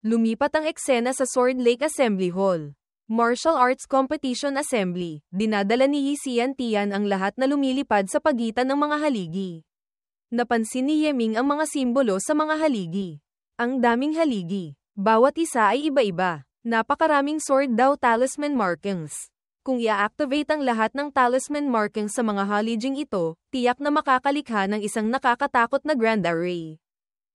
Lumipat ang eksena sa Sword Lake Assembly Hall. Martial Arts Competition Assembly. Dinadala ni Yi Xiantian ang lahat na lumilipad sa pagitan ng mga haligi. Napansin ni Yeming ang mga simbolo sa mga haligi. Ang daming haligi. Bawat isa ay iba-iba. Napakaraming sword daw talisman markings. Kung i-activate ang lahat ng talisman markings sa mga halijing ito, tiyak na makakalikha ng isang nakakatakot na grand array.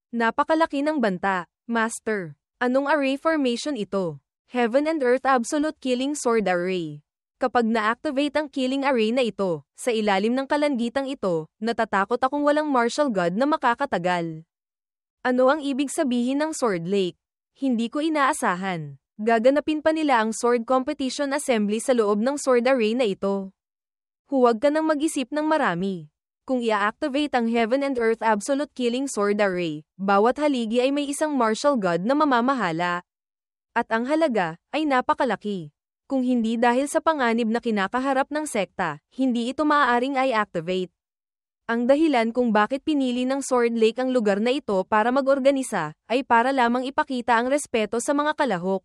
Napakalaki ng banta. Master, anong array formation ito? Heaven and Earth Absolute Killing Sword Array. Kapag na-activate ang killing array na ito, sa ilalim ng kalanggitang ito, natatakot akong walang martial god na makakatagal. Ano ang ibig sabihin ng Sword Lake? Hindi ko inaasahan. Gaganapin pa nila ang Sword Competition Assembly sa loob ng Sword Array na ito. Huwag ka nang mag-isip ng marami. Kung i-activate ang Heaven and Earth Absolute Killing Sword Array, bawat haligi ay may isang martial god na mamamahala. At ang halaga ay napakalaki. Kung hindi dahil sa panganib na kinakaharap ng sekta, hindi ito maaaring i-activate. Ang dahilan kung bakit pinili ng Sword Lake ang lugar na ito para mag-organisa, ay para lamang ipakita ang respeto sa mga kalahok.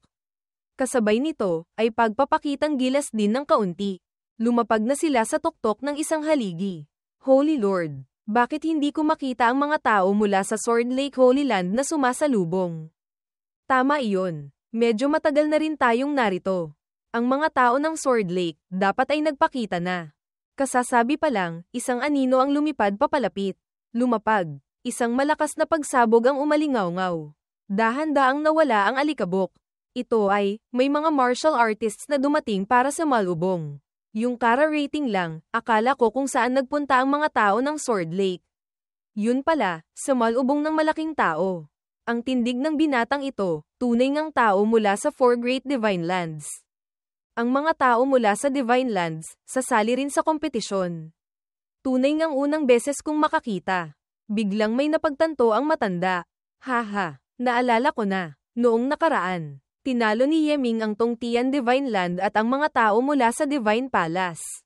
Kasabay nito, ay pagpapakitang gilas din ng kaunti. Lumapag na sila sa tuktok ng isang haligi. Holy Lord, bakit hindi ko makita ang mga tao mula sa Sword Lake Holy Land na sumasalubong? Tama iyon. Medyo matagal na rin tayong narito. Ang mga tao ng Sword Lake, dapat ay nagpakita na. Kasasabi pa lang, isang anino ang lumipad papalapit. Lumapag. Isang malakas na pagsabog ang umalingaw-ngaw. Dahan-daang nawala ang alikabok. Ito ay, may mga martial artists na dumating para sa malubong. Yung kara rating lang, akala ko kung saan nagpunta ang mga tao ng Sword Lake. Yun pala, sa malubong ng malaking tao. Ang tindig ng binatang ito, tunay ngang tao mula sa Four Great Divine Lands. Ang mga tao mula sa Divine Lands, sasali rin sa kompetisyon. Tunay ngang unang beses kong makakita. Biglang may napagtanto ang matanda. Haha, naalala ko na. Noong nakaraan, tinalo ni Yeming ang Tongtian Divine Land at ang mga tao mula sa Divine Palace.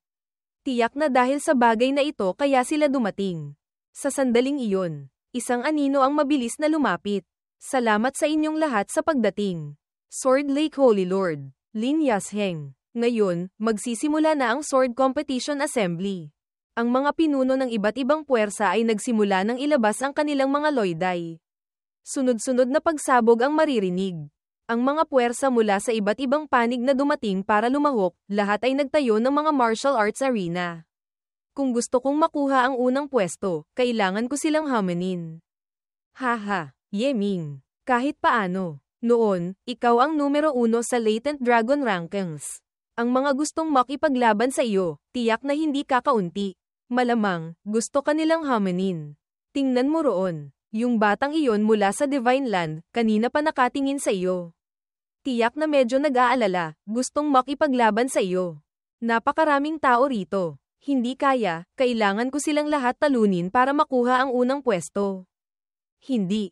Tiyak na dahil sa bagay na ito kaya sila dumating. Sa sandaling iyon, isang anino ang mabilis na lumapit. Salamat sa inyong lahat sa pagdating. Sword Lake Holy Lord, Lin Yasheng. Ngayon, magsisimula na ang Sword Competition Assembly. Ang mga pinuno ng iba't ibang puwersa ay nagsimula ng ilabas ang kanilang mga loyday. Sunod-sunod na pagsabog ang maririnig. Ang mga puwersa mula sa iba't ibang panig na dumating para lumahok, lahat ay nagtayo ng mga martial arts arena. Kung gusto kong makuha ang unang pwesto, kailangan ko silang hamanin. Haha. Yeming, kahit paano, noon, ikaw ang numero 1 sa Latent Dragon Rankings. Ang mga gustong makipaglaban sa iyo, tiyak na hindi kakaunti. Malamang, gusto ka nilang hamanin. Tingnan mo roon, yung batang iyon mula sa Divine Land, kanina pa nakatingin sa iyo. Tiyak na medyo nag-aalala, gustong makipaglaban sa iyo. Napakaraming tao rito. Hindi kaya, kailangan ko silang lahat talunin para makuha ang unang pwesto. Hindi.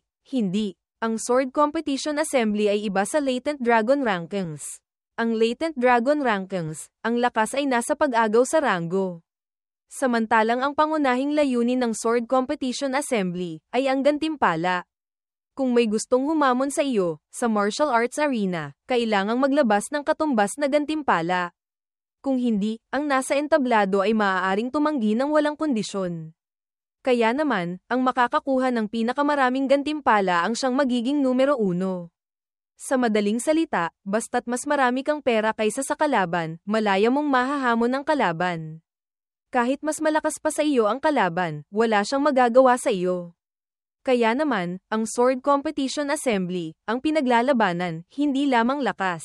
Ang Sword Competition Assembly ay iba sa Latent Dragon Rankings. Ang Latent Dragon Rankings, ang lakas ay nasa pag-agaw sa ranggo. Samantalang ang pangunahing layunin ng Sword Competition Assembly ay ang gantimpala. Kung may gustong humamon sa iyo, sa martial arts arena, kailangang maglabas ng katumbas na gantimpala. Kung hindi, ang nasa entablado ay maaaring tumanggi ng walang kondisyon. Kaya naman, ang makakakuha ng pinakamaraming gantimpala ang siyang magiging numero 1. Sa madaling salita, basta't mas marami kang pera kaysa sa kalaban, malaya mong mahahamon ang kalaban. Kahit mas malakas pa sa iyo ang kalaban, wala siyang magagawa sa iyo. Kaya naman, ang Sword Competition Assembly, ang pinaglalabanan, hindi lamang lakas,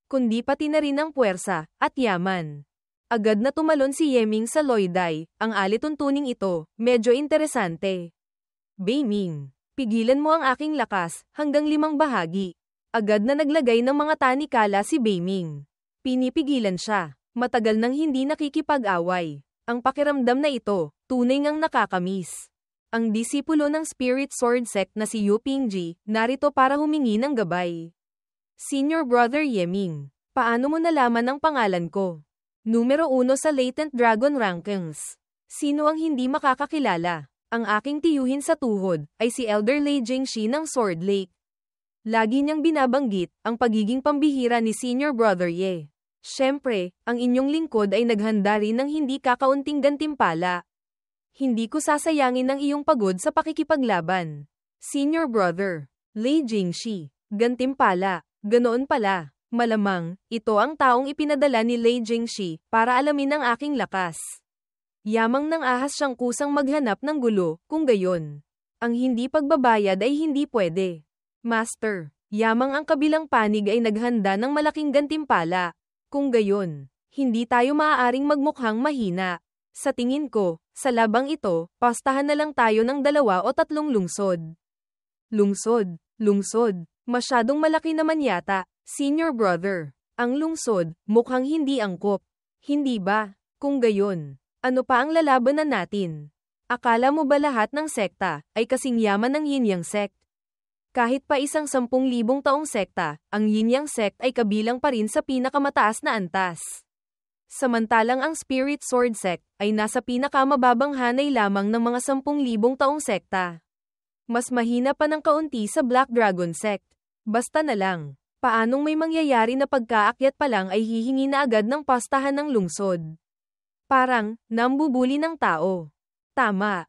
kundi pati na rin ang puwersa at yaman. Agad na tumalon si Yeming sa loyday, ang alituntuning ito, medyo interesante. Beiming, pigilan mo ang aking lakas, hanggang 5 bahagi. Agad na naglagay ng mga tanikala si Beiming. Pinipigilan siya, matagal nang hindi nakikipag-away. Ang pakiramdam na ito, tunay ngang nakakamiss. Ang disipulo ng Spirit Sword Sect na si Yu Pingji, narito para humingi ng gabay. Senior Brother Yeming, paano mo nalaman ang pangalan ko? Numero 1 sa Latent Dragon Rankings. Sino ang hindi makakakilala? Ang aking tiyuhin sa tuhod, ay si Elder Lei Jingxi ng Sword Lake. Lagi niyang binabanggit ang pagiging pambihira ni Senior Brother Ye. Siyempre, ang inyong lingkod ay naghanda rin ng hindi kakaunting gantimpala. Hindi ko sasayangin ang iyong pagod sa pakikipaglaban. Senior Brother Lei Jingshi. Gantimpala. Ganoon pala. Malamang, ito ang taong ipinadala ni Lei Jingshi para alamin ang aking lakas. Yamang nang ahas siyang kusang maghanap ng gulo, kung gayon. Ang hindi pagbabayad ay hindi pwede. Master, yamang ang kabilang panig ay naghanda ng malaking gantimpala. Kung gayon, hindi tayo maaaring magmukhang mahina. Sa tingin ko, sa labang ito, pastahan na lang tayo ng 2 o 3 lungsod. Lungsod. Masyadong malaki naman yata, Senior Brother. Ang lungsod, mukhang hindi angkop. Hindi ba? Kung gayon, ano pa ang lalabanan natin? Akala mo ba lahat ng sekta ay kasing yaman ng Yin Yang sect? Kahit pa isang 10,000 taong sekta, ang Yin Yang sect ay kabilang pa rin sa pinakamataas na antas. Samantalang ang Spirit Sword sect ay nasa pinakamababang hanay lamang ng mga 10,000 taong sekta. Mas mahina pa ng kaunti sa Black Dragon sect. Basta na lang, paanong may mangyayari na pagkaakyat pa lang ay hihingi na agad ng pastahan ng lungsod? Parang, nambubuli ng tao. Tama.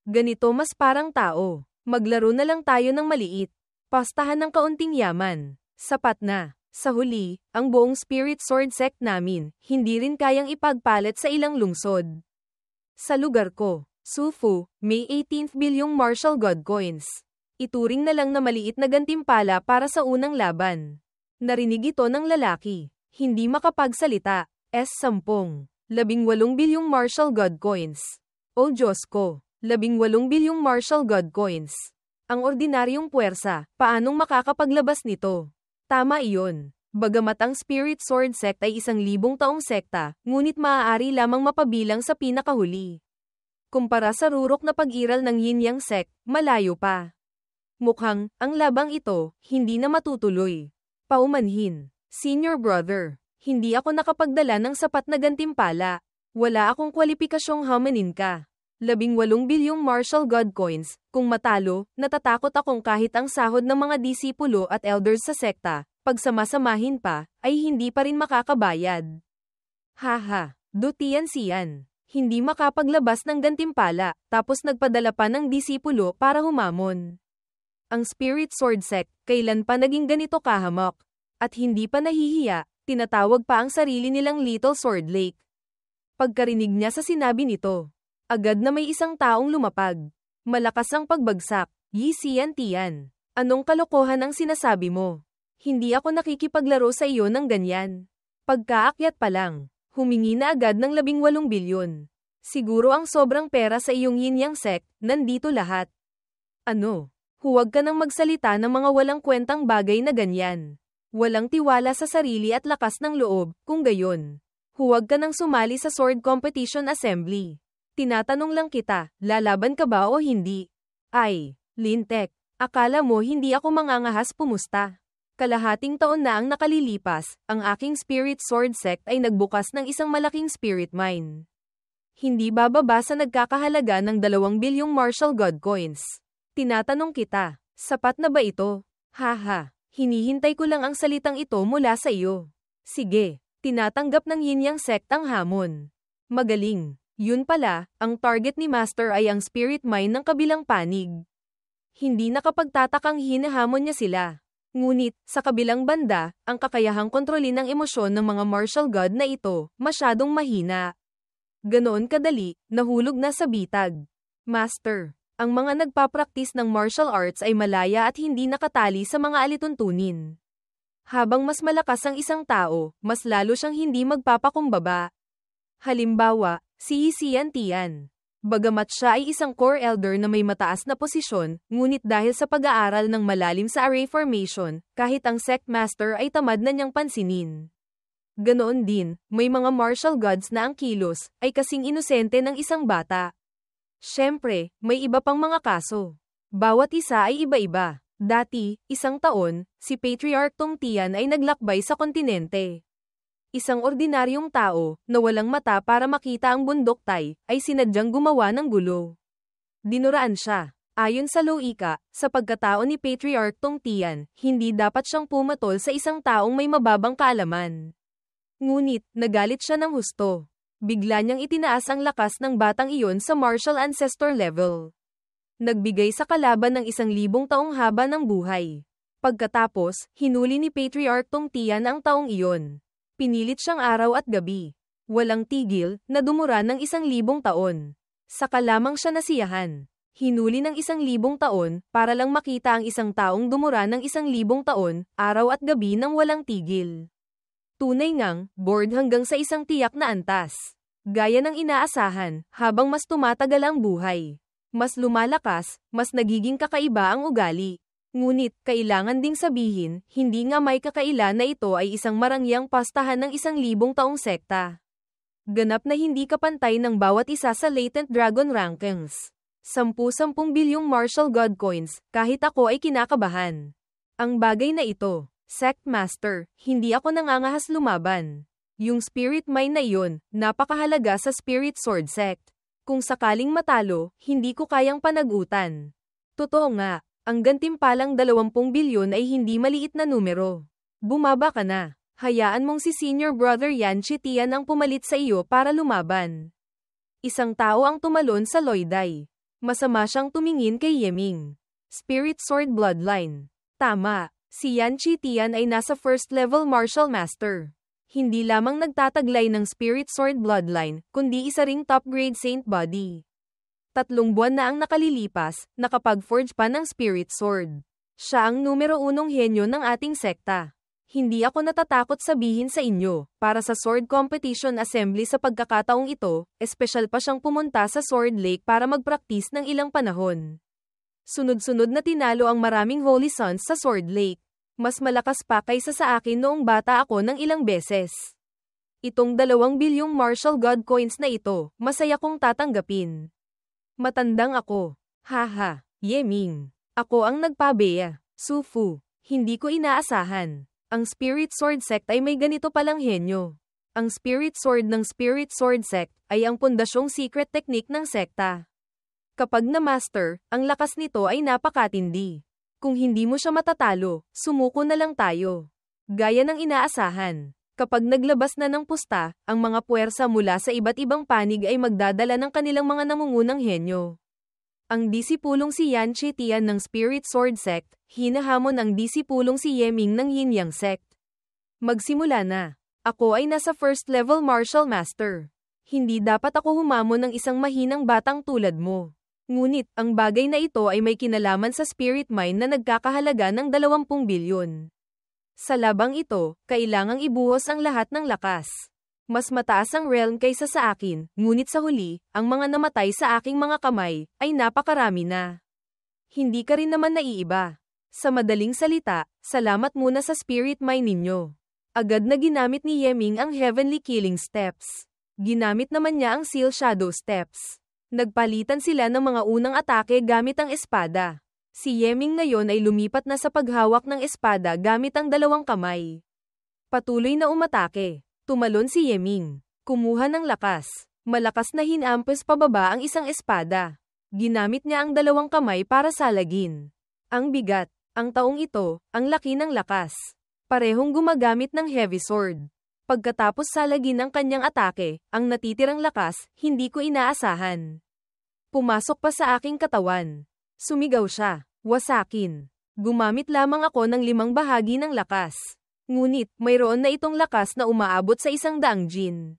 Ganito mas parang tao. Maglaro na lang tayo ng maliit. Pastahan ng kaunting yaman. Sapat na. Sa huli, ang buong Spirit Sword sect namin, hindi rin kayang ipagpalit sa ilang lungsod. Sa lugar ko, Sufu, may 18th bilyong martial god coins. Ituring na lang na maliit na gantimpala para sa unang laban. Narinig ito ng lalaki. Hindi makapagsalita. S10. 18 bilyong martial god coins. O Diyos ko. 18 bilyong martial god coins. Ang ordinaryong puwersa, paanong makakapaglabas nito? Tama iyon. Bagamat ang Spirit Sword sect ay 1,000 taong sekta, ngunit maaari lamang mapabilang sa pinakahuli. Kumpara sa rurok na pag-iral ng Yin Yang sect, malayo pa. Mukhang, ang labang ito, hindi na matutuloy. Paumanhin. Senior Brother, hindi ako nakapagdala ng sapat na gantimpala. Wala akong kwalipikasyong hamanin ka. 18 bilyong martial god coins, kung matalo, natatakot akong kahit ang sahod ng mga disipulo at elders sa sekta, pagsamasamahin pa, ay hindi pa rin makakabayad. Haha, dutian siyan. Hindi makapaglabas ng gantimpala, tapos nagpadala pa ng disipulo para humamon. Ang Spirit Sword sect, kailan pa naging ganito kahamak? At hindi pa nahihiya, tinatawag pa ang sarili nilang Little Sword Lake. Pagkarinig niya sa sinabi nito, agad na may isang taong lumapag. Malakas ang pagbagsak. Yi Xian Tian. Anong kalokohan ang sinasabi mo? Hindi ako nakikipaglaro sa iyo ng ganyan. Pagkaakyat pa lang, humingi na agad ng 18 bilyon. Siguro ang sobrang pera sa iyong Yin Yang sect, nandito lahat. Ano? Huwag ka nang magsalita ng mga walang kwentang bagay na ganyan. Walang tiwala sa sarili at lakas ng loob, kung gayon. Huwag ka nang sumali sa Sword Competition Assembly. Tinatanong lang kita, lalaban ka ba o hindi? Ay, Lintek, akala mo hindi ako mangangahas pumusta. Kalahating taon na ang nakalilipas, ang aking Spirit Sword sect ay nagbukas ng isang malaking spirit mine. Hindi bababa sa nagkakahalaga ng 2 bilyong martial god coins. Tinatanong kita, sapat na ba ito? Haha, hinihintay ko lang ang salitang ito mula sa iyo. Sige, tinatanggap ng Yin Yang sect ang hamon. Magaling. Yun pala, ang target ni Master ay ang spirit mine ng kabilang panig. Hindi nakapagtatakang hinahamon niya sila. Ngunit, sa kabilang banda, ang kakayahang kontrolin ang emosyon ng mga martial god na ito, masyadong mahina. Ganoon kadali, nahulog na sa bitag. Master, ang mga nagpapraktis ng martial arts ay malaya at hindi nakatali sa mga alituntunin. Habang mas malakas ang isang tao, mas lalo siyang hindi magpapakumbaba. Halimbawa, si Yi Xian Tian. Bagamat siya ay isang core elder na may mataas na posisyon, ngunit dahil sa pag-aaral ng malalim sa array formation, kahit ang sect master ay tamad na niyang pansinin. Ganoon din, may mga martial gods na ang kilos ay kasing inosente ng isang bata. Siyempre, may iba pang mga kaso. Bawat isa ay iba-iba. Dati, isang taon, si Patriarch Tong Tian ay naglakbay sa kontinente. Isang ordinaryong tao, na walang mata para makita ang bundok Tai, ay sinadyang gumawa ng gulo. Dinuraan siya. Ayon sa loika, sa pagkatao ni Patriarch Tong Tian, hindi dapat siyang pumatol sa isang taong may mababang kaalaman. Ngunit, nagalit siya ng husto. Bigla niyang itinaas ang lakas ng batang iyon sa martial ancestor level. Nagbigay sa kalaban ng 1,000 taong haba ng buhay. Pagkatapos, hinuli ni Patriarch Tong Tian ang taong iyon. Pinilit siyang araw at gabi. Walang tigil, na dumura ng 1,000 taon. Saka lamang siya nasiyahan. Hinuli ng 1,000 taon, para lang makita ang isang taong dumura ng 1,000 taon, araw at gabi nang walang tigil. Tunay ngang, bored hanggang sa isang tiyak na antas. Gaya ng inaasahan, habang mas tumatagal ang buhay. Mas lumalakas, mas nagiging kakaiba ang ugali. Ngunit, kailangan ding sabihin, hindi nga may kakaila na ito ay isang marangyang pastahan ng 1,000 taong sekta. Ganap na hindi kapantay ng bawat isa sa latent dragon rankings. 10-10 bilyong martial god coins, kahit ako ay kinakabahan. Ang bagay na ito, Sect Master, hindi ako nangangahas lumaban. Yung spirit mine na iyon, napakahalaga sa Spirit Sword Sect. Kung sakaling matalo, hindi ko kayang panagutan. Totoo nga, ang gantimpalang 20 bilyon ay hindi maliit na numero. Bumaba ka na. Hayaan mong si Senior Brother Yan Chi Tian ang pumalit sa iyo para lumaban. Isang tao ang tumalon sa Loiday. Masama siyang tumingin kay Yeming. Spirit Sword Bloodline. Tama. Si Yan Chi Tian ay nasa first level martial master. Hindi lamang nagtataglay ng Spirit Sword Bloodline, kundi isa ring top grade Saint Body. 3 buwan na ang nakalilipas, nakapag-forge pa ng Spirit Sword. Siya ang numero 1 henyo ng ating sekta. Hindi ako natatakot sabihin sa inyo, para sa Sword Competition Assembly sa pagkakataong ito, espesyal pa siyang pumunta sa Sword Lake para magpraktis ng ilang panahon. Sunod-sunod na tinalo ang maraming Holy Sons sa Sword Lake. Mas malakas pa kaysa sa akin noong bata ako ng ilang beses. Itong 2 bilyong martial god coins na ito, masaya kong tatanggapin. Matandang ako. Haha, Yeming. Ako ang nagpabeya. Sufu. Hindi ko inaasahan. Ang Spirit Sword Sect ay may ganito palang henyo. Ang Spirit Sword ng Spirit Sword Sect ay ang pundasyong secret technique ng sekta. Kapag na-master, ang lakas nito ay napakatindi. Kung hindi mo siya matatalo, sumuko na lang tayo. Gaya ng inaasahan. Kapag naglabas na ng pusta, ang mga puwersa mula sa iba't ibang panig ay magdadala ng kanilang mga nangungunang henyo. Ang disipulong si Yan Chi Tian ng Spirit Sword Sect, hinahamon ang disipulong si Yeming ng Yin Yang Sect. Magsimula na. Ako ay nasa first level martial master. Hindi dapat ako humamon ng isang mahinang batang tulad mo. Ngunit, ang bagay na ito ay may kinalaman sa spirit mine na nagkakahalaga ng 20 bilyon. Sa labang ito, kailangang ibuhos ang lahat ng lakas. Mas mataas ang realm kaysa sa akin, ngunit sa huli, ang mga namatay sa aking mga kamay, ay napakarami na. Hindi ka rin naman naiiba. Sa madaling salita, salamat muna sa spirit mine ninyo. Agad na ginamit ni Yeming ang Heavenly Killing Steps. Ginamit naman niya ang Seal Shadow Steps. Nagpalitan sila ng mga unang atake gamit ang espada. Si Yeming ngayon ay lumipat na sa paghawak ng espada gamit ang 2 kamay. Patuloy na umatake. Tumalon si Yeming. Kumuha ng lakas. Malakas na hinampas pababa ang isang espada. Ginamit niya ang 2 kamay para salagin. Ang bigat. Ang taong ito, ang laki ng lakas. Parehong gumagamit ng heavy sword. Pagkatapos salagin ang kanyang atake, ang natitirang lakas, hindi ko inaasahan. Pumasok pa sa aking katawan. Sumigaw siya. Wasakin. Gumamit lamang ako ng 5 bahagi ng lakas. Ngunit, mayroon na itong lakas na umaabot sa 100 jin.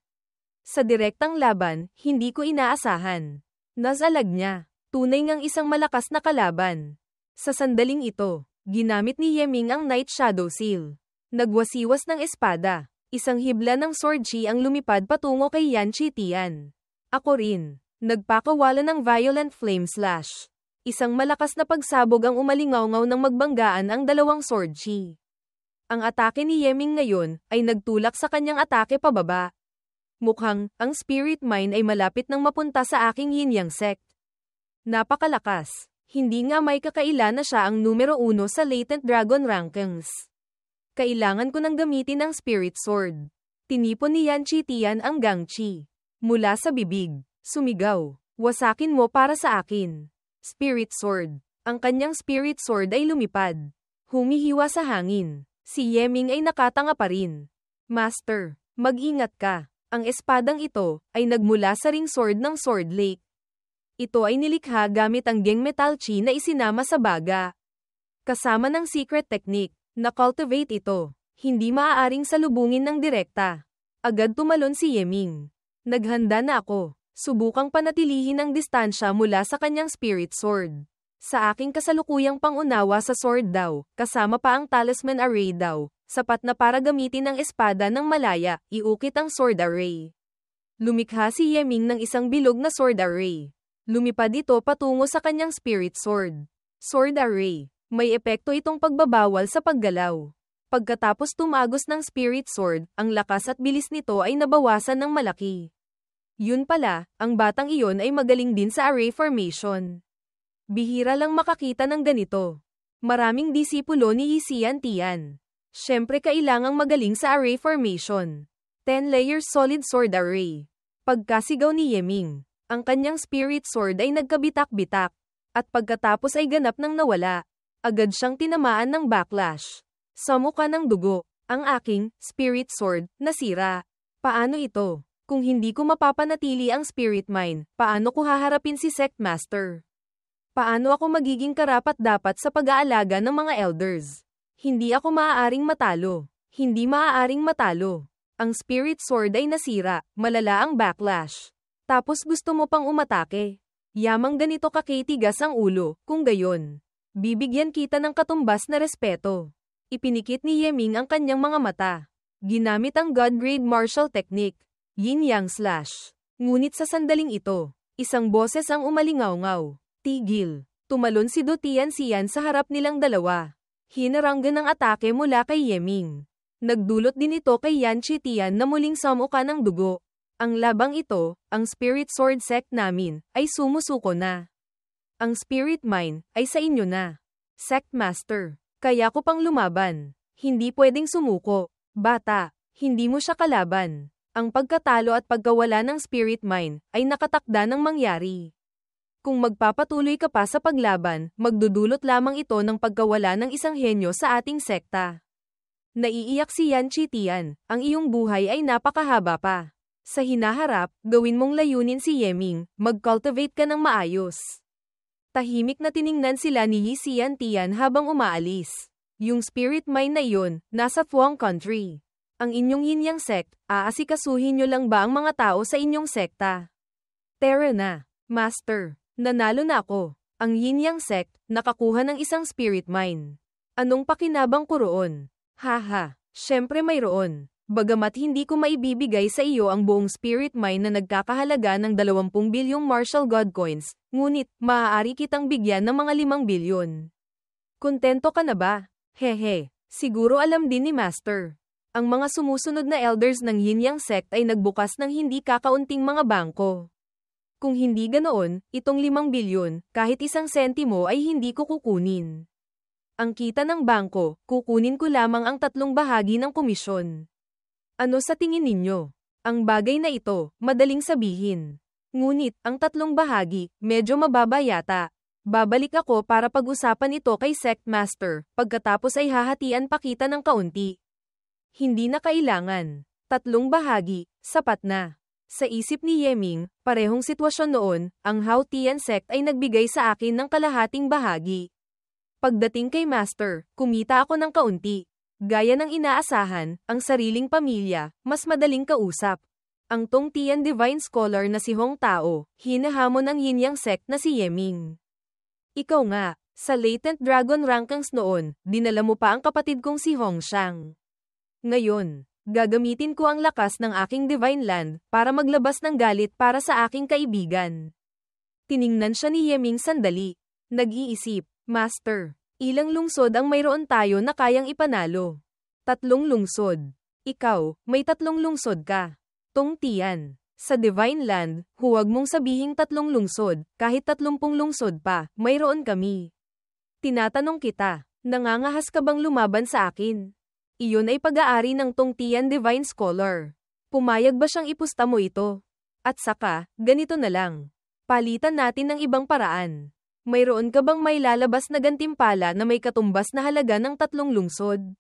Sa direktang laban, hindi ko inaasahan. Nasalag niya. Tunay ngang isang malakas na kalaban. Sa sandaling ito, ginamit ni Yeming ang Night Shadow Seal. Nagwasiwas ng espada. Isang hibla ng sword chi ang lumipad patungo kay Yan Chi Tian. Ako rin. Nagpakawala ng Violent Flame Slash. Isang malakas na pagsabog ang umalingaw-ngaw ng magbanggaan ang 2 sword chi. Ang atake ni Yeming ngayon ay nagtulak sa kanyang atake pababa. Mukhang, ang spirit mine ay malapit nang mapunta sa aking Yin Yang Sect. Napakalakas. Hindi nga may kakaila na siya ang numero 1 sa latent dragon rankings. Kailangan ko nang gamitin ang Spirit Sword. Tinipon ni Yan Chi Tian ang Gangchi. Mula sa bibig, sumigaw. Wasakin mo para sa akin. Spirit Sword. Ang kanyang Spirit Sword ay lumipad. Humihiwa sa hangin. Si Yeming ay nakatanga pa rin. Master, mag-ingat ka. Ang espadang ito ay nagmula sa ring sword ng Sword Lake. Ito ay nilikha gamit ang Geng Metal Chi na isinama sa baga. Kasama ng secret technique, na-cultivate ito. Hindi maaaring salubungin ng direkta. Agad tumalon si Yeming. Naghanda na ako. Subukang panatilihin ang distansya mula sa kanyang Spirit Sword. Sa aking kasalukuyang pangunawa sa sword daw, kasama pa ang talisman array daw, sapat na para gamitin ang espada ng malaya, iukit ang sword array. Lumikha si Yeming ng isang bilog na sword array. Lumipad ito patungo sa kanyang Spirit Sword. Sword array. May epekto itong pagbabawal sa paggalaw. Pagkatapos tumagos ng Spirit Sword, ang lakas at bilis nito ay nabawasan ng malaki. Yun pala, ang batang iyon ay magaling din sa array formation. Bihira lang makakita ng ganito. Maraming disipulo ni Xian Tian. Siyempre kailangang magaling sa array formation. 10 layers solid sword array. Pagkasigaw ni Yeming, ang kanyang Spirit Sword ay nagkabitak-bitak. At pagkatapos ay ganap nang nawala. Agad siyang tinamaan ng backlash. Sa mukha ng dugo, ang aking Spirit Sword nasira. Paano ito? Kung hindi ko mapapanatili ang Spirit Mine, paano ko haharapin si Sect Master? Paano ako magiging karapat-dapat sa pag-aalaga ng mga elders? Hindi ako maaaring matalo. Hindi maaaring matalo. Ang Spirit Sword ay nasira, malala ang backlash. Tapos gusto mo pang umatake. Yamang ganito kakitigas ang ulo, kung gayon. Bibigyan kita ng katumbas na respeto. Ipinikit ni Yeming ang kanyang mga mata. Ginamit ang God-grade martial technique, Yin-Yang Slash. Ngunit sa sandaling ito, isang boses ang umalingaw-ngaw. Tigil. Tumalon si Du Tianxian sa harap nilang dalawa. Hinaranggan ang atake mula kay Yeming. Nagdulot din ito kay Yan Chi Tian na muling samuka ng dugo. Ang labang ito, ang Spirit Sword Sect namin, ay sumusuko na. Ang Spirit Mine, ay sa inyo na. Sect Master. Kaya ko pang lumaban. Hindi pwedeng sumuko. Bata, hindi mo siya kalaban. Ang pagkatalo at pagkawala ng Spirit Mine, ay nakatakda ng mangyari. Kung magpapatuloy ka pa sa paglaban, magdudulot lamang ito ng pagkawala ng isang henyo sa ating sekta. Naiiyak si Yan Chi Tian, ang iyong buhay ay napakahaba pa. Sa hinaharap, gawin mong layunin si Yeming, mag-cultivate ka ng maayos. Tahimik na tiningnan sila ni Xian Tian habang umaalis. Yung Spirit Mine na iyon, nasa Fuang Country. Ang inyong Yin-Yang Sect, aasikasuhin nyo lang ba ang mga tao sa inyong sekta? Tara na, Master. Nanalo na ako. Ang Yin-Yang Sect, nakakuha ng isang Spirit Mine. Anong pakinabang ko roon? Haha, syempre mayroon. Bagamat hindi ko maibibigay sa iyo ang buong Spirit Mine na nagkakahalaga ng 20 bilyong Martial God Coins, ngunit, maaari kitang bigyan ng mga 5 bilyon. Kontento ka na ba? Hehe, siguro alam din ni Master. Ang mga sumusunod na elders ng Yin-Yang Sect ay nagbukas ng hindi kakaunting mga bangko. Kung hindi ganoon, itong 5 bilyon, kahit isang sentimo ay hindi ko kukunin. Ang kita ng bangko, kukunin ko lamang ang 3 bahagi ng komisyon. Ano sa tingin ninyo? Ang bagay na ito, madaling sabihin. Ngunit, ang 3 bahagi, medyo mababa yata. Babalik ako para pag-usapan ito kay Sect Master, pagkatapos ay hahatian pa kita ng kaunti. Hindi na kailangan. 3 bahagi, sapat na. Sa isip ni Yeming, parehong sitwasyon noon, ang Hao Tian Sect ay nagbigay sa akin ng kalahating bahagi. Pagdating kay Master, kumita ako ng kaunti. Gaya ng inaasahan, ang sariling pamilya, mas madaling kausap. Ang Tong Tian Divine Scholar na si Hong Tao, hinahamon ang Yin-Yang Sect na si Yeming. Ikaw nga, sa Latent Dragon Rankings noon, dinala mo pa ang kapatid kong si Hong Xiang. Ngayon, gagamitin ko ang lakas ng aking Divine Land, para maglabas ng galit para sa aking kaibigan. Tiningnan siya ni Yeming sandali. Nag-iisip, Master. Ilang lungsod ang mayroon tayo na kayang ipanalo? 3 lungsod. Ikaw, may 3 lungsod ka. Tong Tian. Sa Divine Land, huwag mong sabihing 3 lungsod, kahit 30 lungsod pa, mayroon kami. Tinatanong kita, nangangahas ka bang lumaban sa akin? Iyon ay pag-aari ng Tong Tian Divine Scholar. Pumayag ba siyang ipusta mo ito? At saka, ganito na lang. Palitan natin ng ibang paraan. Mayroon ka bang may lalabas na gantimpala na may katumbas na halaga ng 3 lungsod?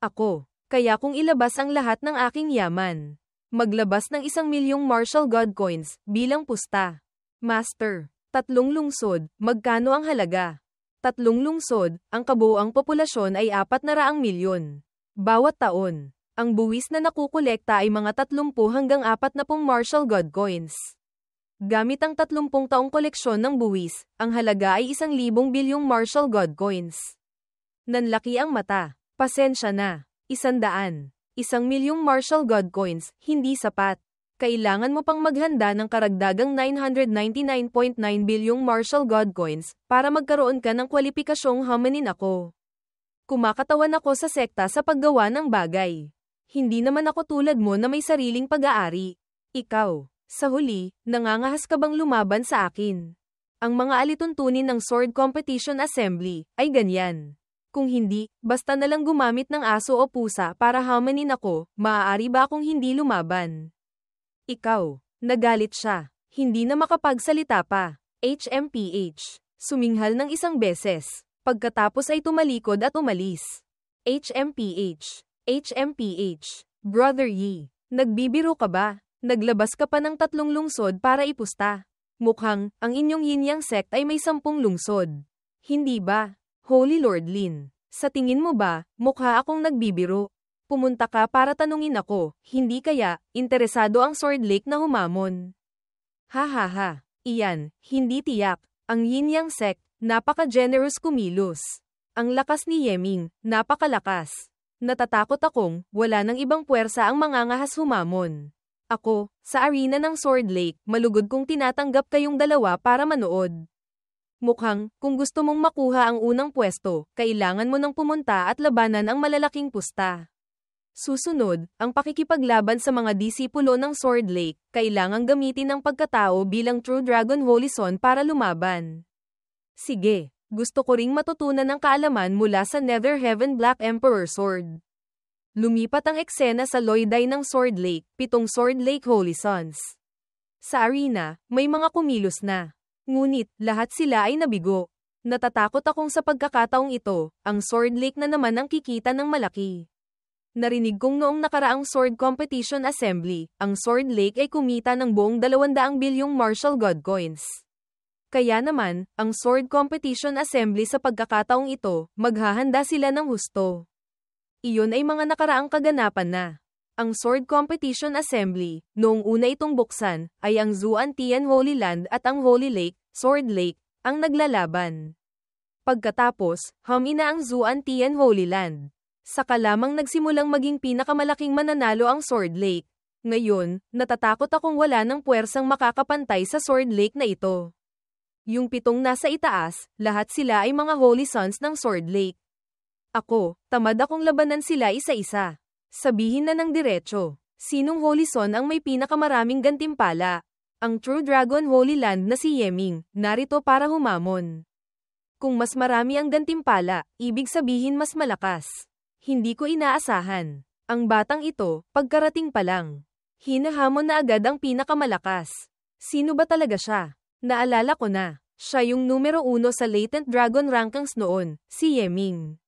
Ako. Kaya kung ilabas ang lahat ng aking yaman. Maglabas ng 1,000,000 martial god coins bilang pusta. Master. 3 lungsod, magkano ang halaga? 3 lungsod, ang kabuuang populasyon ay 400 milyon. Bawat taon. Ang buwis na nakukolekta ay mga 30 hanggang 40 martial god coins. Gamit ang 30 taong koleksyon ng buwis, ang halaga ay 1,000 bilyong martial god coins. Nanlaki ang mata. Pasensya na. 100. 1,000,000 martial god coins, hindi sapat. Kailangan mo pang maghanda ng karagdagang 999.9 bilyong martial god coins para magkaroon ka ng kwalipikasyong hominin ako. Kumakatawan ako sa sekta sa paggawa ng bagay. Hindi naman ako tulad mo na may sariling pag-aari. Ikaw. Sa huli, nangangahas ka bang lumaban sa akin? Ang mga alituntunin ng Sword Competition Assembly ay ganyan. Kung hindi, basta na lang gumamit ng aso o pusa para hamanin ako, maaari ba akong hindi lumaban? Ikaw. Nagalit siya. Hindi na makapagsalita pa. HMPH. Suminghal ng 1 beses. Pagkatapos ay tumalikod at umalis. HMPH. HMPH. Brother Yi. Nagbibiro ka ba? Naglabas ka pa ng 3 lungsod para ipusta. Mukhang, ang inyong yin-yang sect ay may 10 lungsod. Hindi ba? Holy Lord Lin. Sa tingin mo ba, mukha akong nagbibiro? Pumunta ka para tanungin ako, hindi kaya, interesado ang Sword Lake na humamon. Ha. Iyan, hindi tiyak. Ang yin-yang sect, napaka-generous kumilos. Ang lakas ni Yeming, napakalakas. Natatakot akong, wala nang ibang puwersa ang mangangahas humamon. Ako, sa arena ng Sword Lake, malugod kong tinatanggap kayong dalawa para manood. Mukhang, kung gusto mong makuha ang unang pwesto, kailangan mo nang pumunta at labanan ang malalaking pusta. Susunod, ang pakikipaglaban sa mga disipulo ng Sword Lake, kailangang gamitin ang pagkatao bilang True Dragon Holy Son para lumaban. Sige, gusto ko ring matutunan ng kaalaman mula sa Nether Heaven Black Emperor Sword. Lumipat ang eksena sa Loiday ng Sword Lake, 7 Sword Lake Holy Sons. Sa arena, may mga kumilos na. Ngunit, lahat sila ay nabigo. Natatakot akong sa pagkakataong ito, ang Sword Lake na naman ang kikita ng malaki. Narinig kong noong nakaraang Sword Competition Assembly, ang Sword Lake ay kumita ng buong 200 bilyong martial god coins. Kaya naman, ang Sword Competition Assembly sa pagkakataong ito, maghahanda sila ng husto. Iyon ay mga nakaraang kaganapan na. Ang Sword Competition Assembly, noong una itong buksan, ay ang Zuan-Tian Holy Land at ang Holy Lake, Sword Lake, ang naglalaban. Pagkatapos, humina ang Zuan-Tian Holy Land. Saka lamang nagsimulang maging pinakamalaking mananalo ang Sword Lake. Ngayon, natatakot akong wala ng puwersang makakapantay sa Sword Lake na ito. Yung 7 nasa itaas, lahat sila ay mga Holy Sons ng Sword Lake. Ako, tamad akong labanan sila isa-isa. Sabihin na ng diretso, sinong Holy Son ang may pinakamaraming gantimpala? Ang True Dragon Holy Land na si Yeming, narito para humamon. Kung mas marami ang gantimpala, ibig sabihin mas malakas. Hindi ko inaasahan. Ang batang ito, pagkarating pa lang. Hinahamon na agad ang pinakamalakas. Sino ba talaga siya? Naalala ko na. Siya yung numero 1 sa Latent Dragon Rankings noon, si Yeming.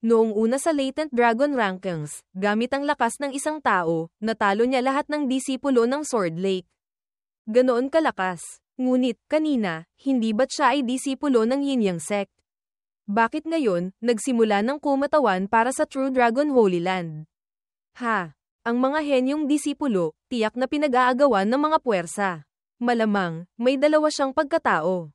Noong una sa Latent Dragon Rankings, gamit ang lakas ng isang tao, natalo niya lahat ng disipulo ng Sword Lake. Ganoon kalakas. Ngunit, kanina, hindi ba't siya ay disipulo ng Yin-Yang Sect? Bakit ngayon, nagsimula ng kumatawan para sa True Dragon Holy Land? Ang mga henyong disipulo, tiyak na pinag-aagawan ng mga puwersa. Malamang, may dalawa siyang pagkatao.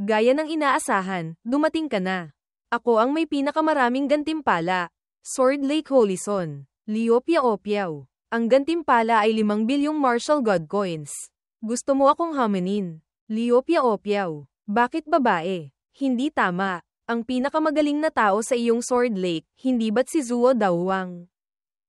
Gaya ng inaasahan, dumating ka na. Ako ang may pinakamaraming gantimpala. Sword Lake Holy Son. Liopia-opiaw. Ang gantimpala ay 5 bilyong martial god coins. Gusto mo akong hamanin? Liopia-opiaw. Bakit babae? Hindi tama. Ang pinakamagaling na tao sa iyong Sword Lake, hindi ba't si Zuo Daowang?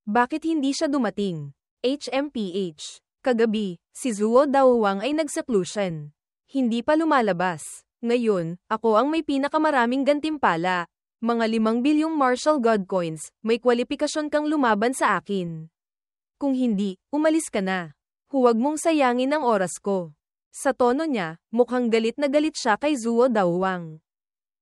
Bakit hindi siya dumating? HMPH. Kagabi, si Zuo Daowang ay nag-seclusion. Hindi pa lumalabas. Ngayon, ako ang may pinakamaraming gantimpala. Mga 5 bilyong martial god coins, may kwalipikasyon kang lumaban sa akin. Kung hindi, umalis ka na. Huwag mong sayangin ang oras ko. Sa tono niya, mukhang galit na galit siya kay Zuo Daowang.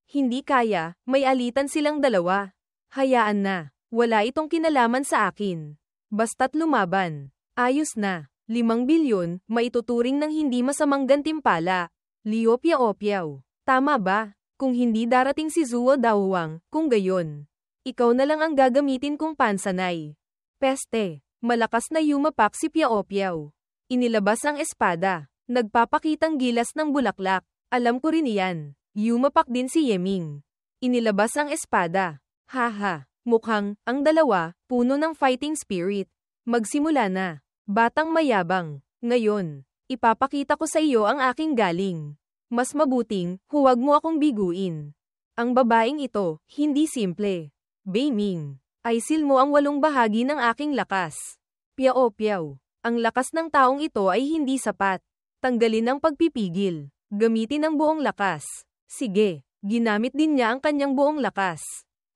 Hindi kaya, may alitan silang dalawa. Hayaan na, wala itong kinalaman sa akin. Basta't lumaban. Ayos na, 5 bilyon, maituturing ng hindi masamang gantimpala. Liu Piaopiao. Tama ba? Kung hindi darating si Zuo Daowang, kung gayon. Ikaw na lang ang gagamitin kong pansanay. Peste. Malakas na yumapak si Piaopiao. Inilabas ang espada. Nagpapakitang gilas ng bulaklak. Alam ko rin iyan. Yumapak din si Yeming. Inilabas ang espada. Haha. Mukhang, ang dalawa, puno ng fighting spirit. Magsimula na. Batang mayabang. Ngayon, ipapakita ko sa iyo ang aking galing. Mas mabuting, huwag mo akong biguin. Ang babaeng ito, hindi simple. Beiming. Aisil mo ang 8 bahagi ng aking lakas. Piaopiao. Ang lakas ng taong ito ay hindi sapat. Tanggalin ang pagpipigil. Gamitin ang buong lakas. Sige, ginamit din niya ang kanyang buong lakas.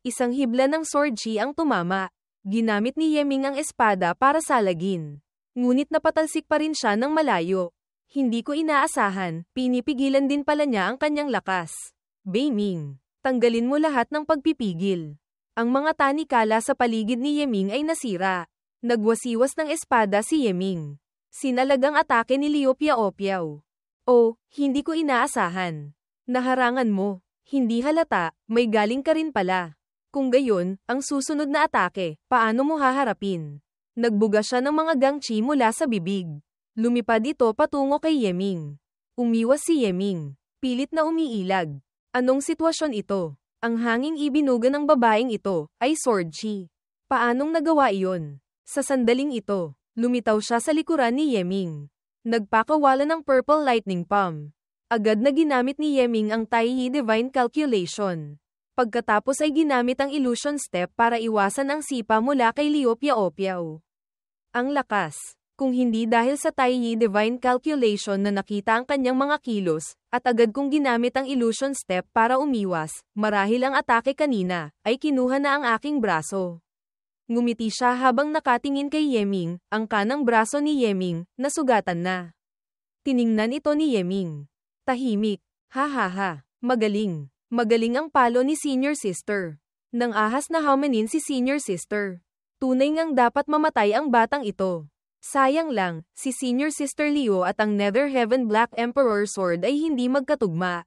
Isang hibla ng sword chi ang tumama. Ginamit ni Yeming ang espada para salagin. Ngunit napatalsik pa rin siya ng malayo. Hindi ko inaasahan, pinipigilan din pala niya ang kanyang lakas. Beiming. Tanggalin mo lahat ng pagpipigil. Ang mga tanikala sa paligid ni Yeming ay nasira. Nagwasiwas ng espada si Yeming. Sinalagang atake ni Liu Piaopiao. Oh, hindi ko inaasahan. Naharangan mo. Hindi halata, may galing ka rin pala. Kung gayon, ang susunod na atake, paano mo haharapin? Nagbuga siya ng mga gangchi mula sa bibig. Lumipad ito patungo kay Yeming. Umiwas si Yeming. Pilit na umiilag. Anong sitwasyon ito? Ang hanging ibinuga ng babaeng ito, ay sword chi. Paanong nagawa iyon? Sa sandaling ito, lumitaw siya sa likuran ni Yeming. Nagpakawala ng purple lightning palm. Agad na ginamit ni Yeming ang Taiyi Divine Calculation. Pagkatapos ay ginamit ang illusion step para iwasan ang sipa mula kay Liu Piaopiao. Ang lakas. Kung hindi dahil sa Taiyi Divine Calculation na nakita ang kanyang mga kilos, at agad kong ginamit ang illusion step para umiwas, marahil ang atake kanina, ay kinuha na ang aking braso. Ngumiti siya habang nakatingin kay Yeming, ang kanang braso ni Yeming, nasugatan na. Tiningnan ito ni Yeming. Tahimik. Ha ha ha. Magaling. Magaling ang palo ni Senior Sister. Nang ahas na hamanin si Senior Sister. Tunay ngang dapat mamatay ang batang ito. Sayang lang, si Senior Sister Liu at ang Nether Heaven Black Emperor Sword ay hindi magkatugma.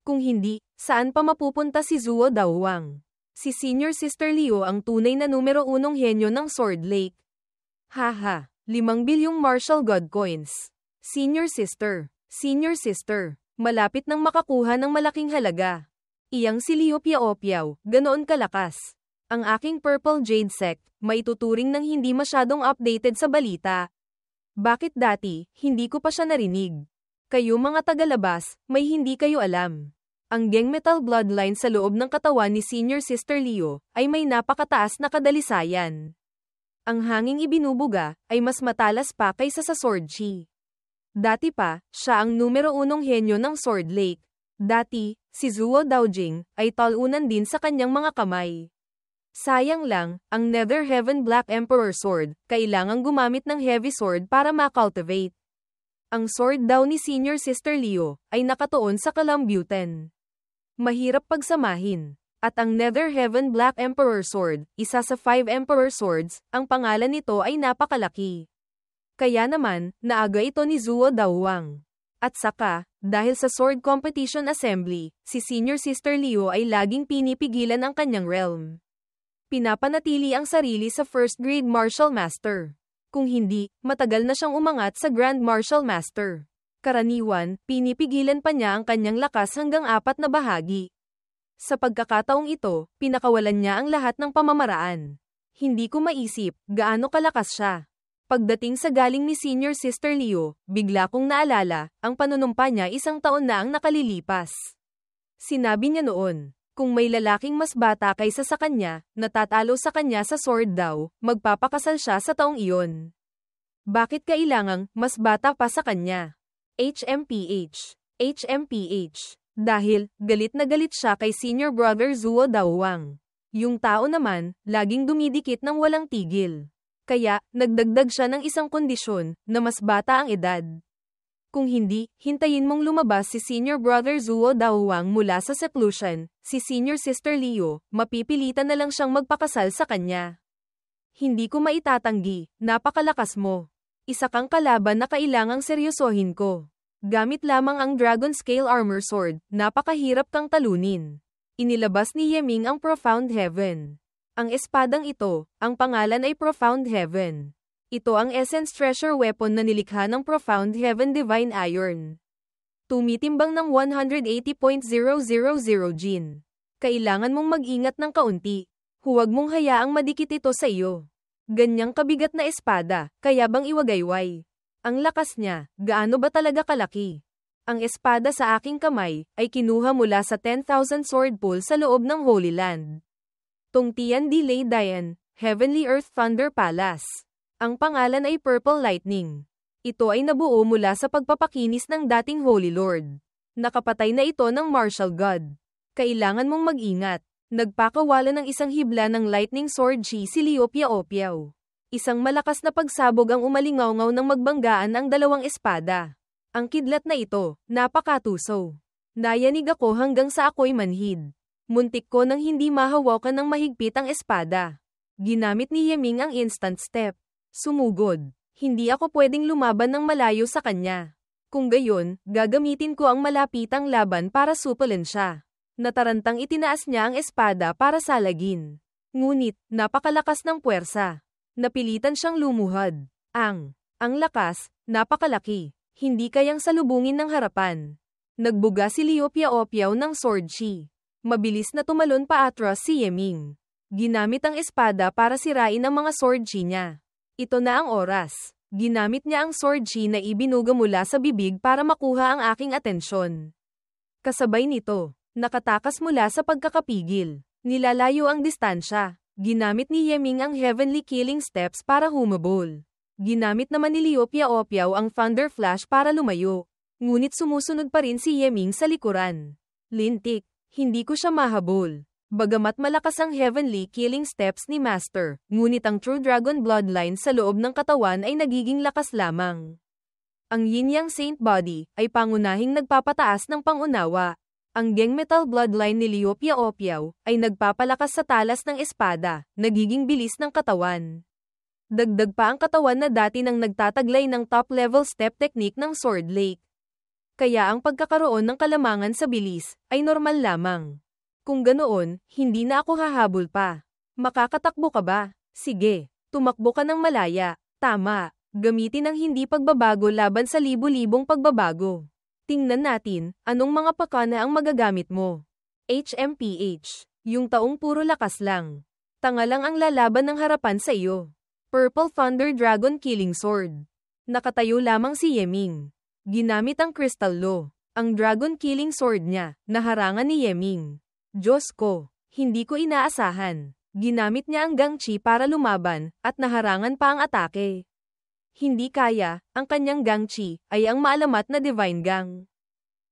Kung hindi, saan pa mapupunta si Zuo Daowang? Si Senior Sister Liu ang tunay na numero 1 henyo ng Sword Lake. Haha, 5 bilyong martial god coins. Senior Sister, malapit nang makakuha ng malaking halaga. Iyang si Liu Piaopiao, ganoon kalakas. Ang aking Purple Jade Sect, maituturing ng hindi masyadong updated sa balita. Bakit dati, hindi ko pa siya narinig? Kayo mga tagalabas, may hindi kayo alam. Ang Geng Metal Bloodline sa loob ng katawan ni Senior Sister Liu, ay may napakataas na kadalisayan. Ang hanging ibinubuga, ay mas matalas pa kaysa sa Sword Chi. Dati pa, siya ang numero 1 henyo ng Sword Lake. Dati, si Zuo Daojing, ay talunan din sa kanyang mga kamay. Sayang lang, ang Nether Heaven Black Emperor Sword, kailangang gumamit ng heavy sword para ma-cultivate. Ang sword daw ni Senior Sister Liu, ay nakatuon sa Kalambutan. Mahirap pagsamahin. At ang Nether Heaven Black Emperor Sword, isa sa 5 Emperor Swords, ang pangalan nito ay napakalaki. Kaya naman, naaga ito ni Zuo Daowang. At saka, dahil sa Sword Competition Assembly, si Senior Sister Liu ay laging pinipigilan ang kanyang realm. Pinapanatili ang sarili sa First Grade Martial Master. Kung hindi, matagal na siyang umangat sa Grand Martial Master. Karaniwan, pinipigilan pa niya ang kanyang lakas hanggang 4 na bahagi. Sa pagkakataong ito, pinakawalan niya ang lahat ng pamamaraan. Hindi ko maisip, gaano kalakas siya. Pagdating sa galing ni Senior Sister Liu, bigla kong naalala, ang panunumpa niya 1 taon na ang nakalilipas. Sinabi niya noon, kung may lalaking mas bata kaysa sa kanya, natatalo sa kanya sa sword daw, magpapakasal siya sa taong iyon. Bakit kailangang mas bata pa sa kanya? HMPH. Dahil, galit na galit siya kay Senior Brother Zuo Daowang. Yung tao naman, laging dumidikit ng walang tigil. Kaya, nagdagdag siya ng isang kondisyon, na mas bata ang edad. Kung hindi, hintayin mong lumabas si Senior Brother Zuo Daohuang mula sa seclusion, si Senior Sister Liu, mapipilitan na lang siyang magpakasal sa kanya. Hindi ko maitatanggi, napakalakas mo. Isa kang kalaban na kailangang seryosohin ko. Gamit lamang ang Dragon Scale Armor Sword, napakahirap kang talunin. Inilabas ni Yeming ang Profound Heaven. Ang espadang ito, ang pangalan ay Profound Heaven. Ito ang Essence Treasure Weapon na nilikha ng Profound Heaven Divine Iron. Tumitimbang ng 180.000 Jin. Kailangan mong mag-ingat ng kaunti. Huwag mong hayaang madikit ito sa iyo. Ganyang kabigat na espada, kaya bang iwagayway? Ang lakas niya, gaano ba talaga kalaki? Ang espada sa aking kamay, ay kinuha mula sa 10,000 sword pool sa loob ng Holy Land. Tongtian Di Lei Dian, Heavenly Earth Thunder Palace. Ang pangalan ay Purple Lightning. Ito ay nabuo mula sa pagpapakinis ng dating Holy Lord. Nakapatay na ito ng Martial God. Kailangan mong mag-ingat. Nagpakawala ng isang hibla ng Lightning Sword Chi si Liu Piao-Piao. Isang malakas na pagsabog ang umalingaw-ngaw ng magbanggaan ang dalawang espada. Ang kidlat na ito, napakatuso. Nayanig ako hanggang sa ako'y manhid. Muntik ko nang hindi mahawakan ng mahigpit ang espada. Ginamit ni Yeming ang instant step. Sumugod. Hindi ako pwedeng lumaban ng malayo sa kanya. Kung gayon, gagamitin ko ang malapitang laban para supulin siya. Natarantang itinaas niya ang espada para salagin. Ngunit, napakalakas ng puwersa. Napilitan siyang lumuhad. Ang lakas, napakalaki. Hindi kayang salubungin ng harapan. Nagbuga si Liu Piao-Piao ng sword chi. Mabilis na tumalon pa atras si Yeming. Ginamit ang espada para sirain ang mga sword chi niya. Ito na ang oras. Ginamit niya ang sword chi na ibinuga mula sa bibig para makuha ang aking atensyon. Kasabay nito, nakatakas mula sa pagkakapigil. Nilalayo ang distansya. Ginamit ni Yeming ang Heavenly Killing Steps para humabol. Ginamit naman ni Liu Piao-Piao ang Thunder Flash para lumayo. Ngunit sumusunod pa rin si Yeming sa likuran. Lintik, hindi ko siya mahabol. Bagamat malakas ang Heavenly Killing Steps ni Master, ngunit ang True Dragon Bloodline sa loob ng katawan ay nagiging lakas lamang. Ang Yin-Yang Saint Body ay pangunahing nagpapataas ng pangunawa. Ang Geng Metal Bloodline ni Liu Piao-Piao ay nagpapalakas sa talas ng espada, nagiging bilis ng katawan. Dagdag pa ang katawan na dati nang nagtataglay ng top-level step technique ng Sword Lake. Kaya ang pagkakaroon ng kalamangan sa bilis ay normal lamang. Kung ganoon, hindi na ako hahabol pa. Makakatakbo ka ba? Sige, tumakbo ka ng malaya. Tama, gamitin ang hindi pagbabago laban sa libu-libong pagbabago. Tingnan natin, anong mga pakana ang magagamit mo. HMPH, yung taong puro lakas lang. Tanga lang ang lalaban ng harapan sa iyo. Purple Thunder Dragon Killing Sword. Nakatayo lamang si Yeming. Ginamit ang Crystal Law, ang Dragon Killing Sword niya, naharangan ni Yeming. Diyos ko, hindi ko inaasahan. Ginamit niya ang Gangchi para lumaban, at naharangan pa ang atake. Hindi kaya, ang kanyang Gangchi ay ang maalamat na Divine Gang.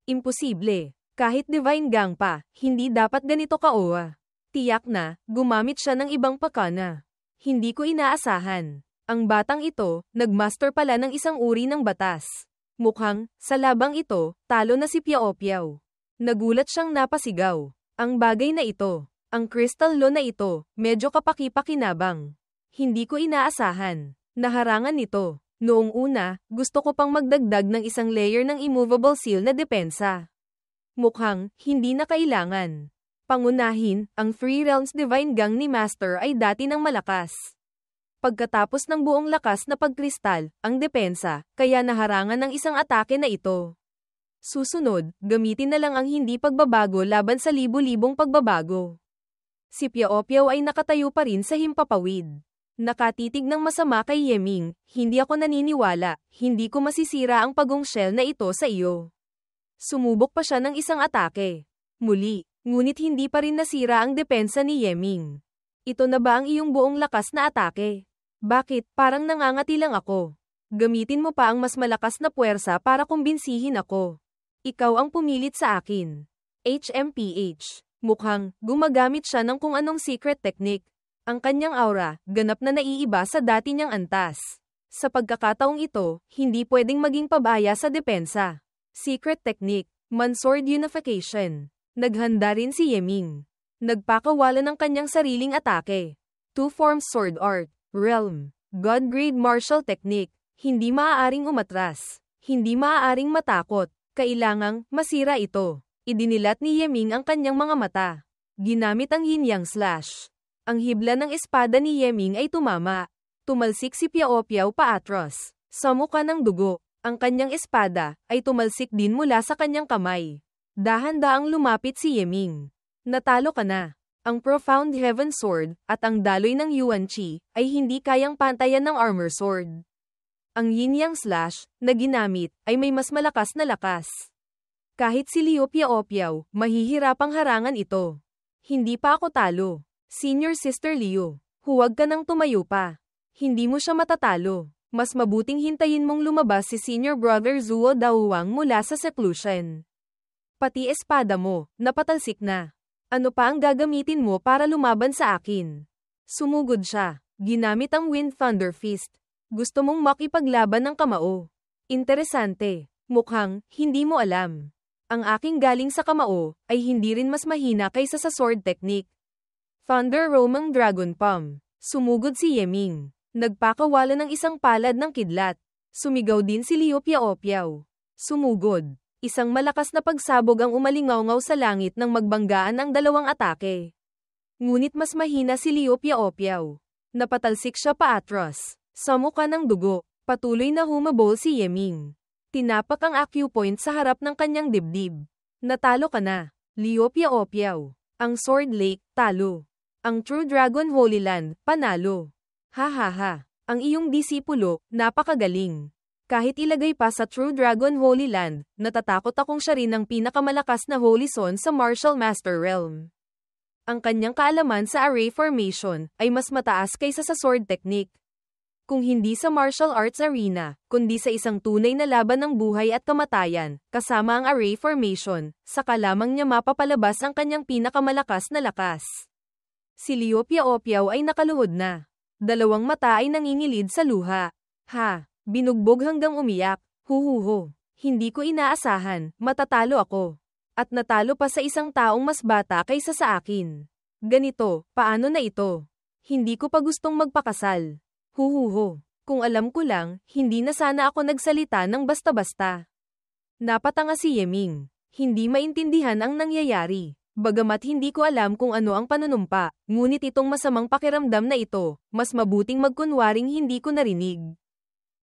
Imposible. Kahit Divine Gang pa, hindi dapat ganito ka-OA. Tiyak na, gumamit siya ng ibang pakana. Hindi ko inaasahan. Ang batang ito, nagmaster pala ng isang uri ng batas. Mukhang, sa labang ito, talo na si Piao-Piao. Nagulat siyang napasigaw. Ang bagay na ito, ang Crystal Law na ito, medyo kapaki-pakinabang. Hindi ko inaasahan. Naharangan nito. Noong una, gusto ko pang magdagdag ng isang layer ng immovable seal na depensa. Mukhang, hindi na kailangan. Pangunahin, ang Three Realms Divine Gang ni Master ay dati ng malakas. Pagkatapos ng buong lakas na pagkristal, ang depensa, kaya naharangan ng isang atake na ito. Susunod, gamitin na lang ang hindi pagbabago laban sa libu-libong pagbabago. Si Piao-Piao ay nakatayo pa rin sa himpapawid. Nakatitig ng masama kay Yeming, hindi ako naniniwala, hindi ko masisira ang pagong shell na ito sa iyo. Sumubok pa siya ng isang atake. Muli, ngunit hindi pa rin nasira ang depensa ni Yeming. Ito na ba ang iyong buong lakas na atake? Bakit, parang nangangati lang ako? Gamitin mo pa ang mas malakas na puwersa para kumbinsihin ako. Ikaw ang pumilit sa akin. HMPH. Mukhang, gumagamit siya ng kung anong secret technique. Ang kanyang aura, ganap na naiiba sa dati niyang antas. Sa pagkakataong ito, hindi pwedeng maging pabaya sa depensa. Secret Technique, Mansword Unification. Naghanda rin si Yeming. Nagpakawala ng kanyang sariling atake. Two Forms Sword Art, Realm, God Grade Martial Technique. Hindi maaaring umatras. Hindi maaaring matakot. Kailangang masira ito. Idinilat ni Yeming ang kanyang mga mata. Ginamit ang Yin-Yang Slash. Ang hibla ng espada ni Yeming ay tumama. Tumalsik si Piao Piao paatros. Sa muka ng dugo, ang kanyang espada ay tumalsik din mula sa kanyang kamay. Dahan-daang lumapit si Yeming. Natalo ka na. Ang Profound Heaven Sword at ang daloy ng Yuan Qi ay hindi kayang pantayan ng Armor Sword. Ang Yin-Yang Slash na ginamit ay may mas malakas na lakas. Kahit si Liu Piao Piao, mahihirapang harangan ito. Hindi pa ako talo. Senior Sister Liu, huwag ka nang tumayo pa. Hindi mo siya matatalo. Mas mabuting hintayin mong lumabas si Senior Brother Zuo Daohuang mula sa seclusion. Pati espada mo, napatalsik na. Ano pa ang gagamitin mo para lumaban sa akin? Sumugod siya. Ginamit ang Wind Thunder Fist. Gusto mong makipaglaban ng kamao. Interesante. Mukhang, hindi mo alam. Ang aking galing sa kamao, ay hindi rin mas mahina kaysa sa sword technique. Thunder Roaming Dragon Palm. Sumugod si Yeming. Nagpakawala ng isang palad ng kidlat. Sumigaw din si Liu Piao Piao. Sumugod. Isang malakas na pagsabog ang umalingaw-ngaw sa langit nang magbanggaan ang dalawang atake. Ngunit mas mahina si Liu Piao Piao. Napatalsik siya paatros. Sa muka ng dugo, patuloy na humabol si Yeming. Tinapak ang acupoint sa harap ng kanyang dibdib. Natalo ka na, Liu Piao Piao. Ang Sword Lake, talo. Ang True Dragon Holy Land, panalo. Ha ha ha. Ang iyong disipulo, napakagaling. Kahit ilagay pa sa True Dragon Holy Land, natatakot akong siya rin ang pinakamalakas na Holy Son sa Martial Master Realm. Ang kanyang kaalaman sa array formation ay mas mataas kaysa sa sword technique. Kung hindi sa martial arts arena, kundi sa isang tunay na laban ng buhay at kamatayan, kasama ang array formation, saka lamang niya mapapalabas ang kanyang pinakamalakas na lakas. Si Liu Piao Piao ay nakaluhod na. Dalawang mata ay nangingilid sa luha. Ha, binugbog hanggang umiyak. Huhuho. Hindi ko inaasahan, matatalo ako. At natalo pa sa isang taong mas bata kaysa sa akin. Ganito, paano na ito? Hindi ko pa gustong magpakasal. Huhuho. Kung alam ko lang, hindi na sana ako nagsalita ng basta-basta. Napatanga si Yeming. Hindi maintindihan ang nangyayari. Bagamat hindi ko alam kung ano ang panunumpa, ngunit itong masamang pakiramdam na ito, mas mabuting magkunwaring hindi ko narinig.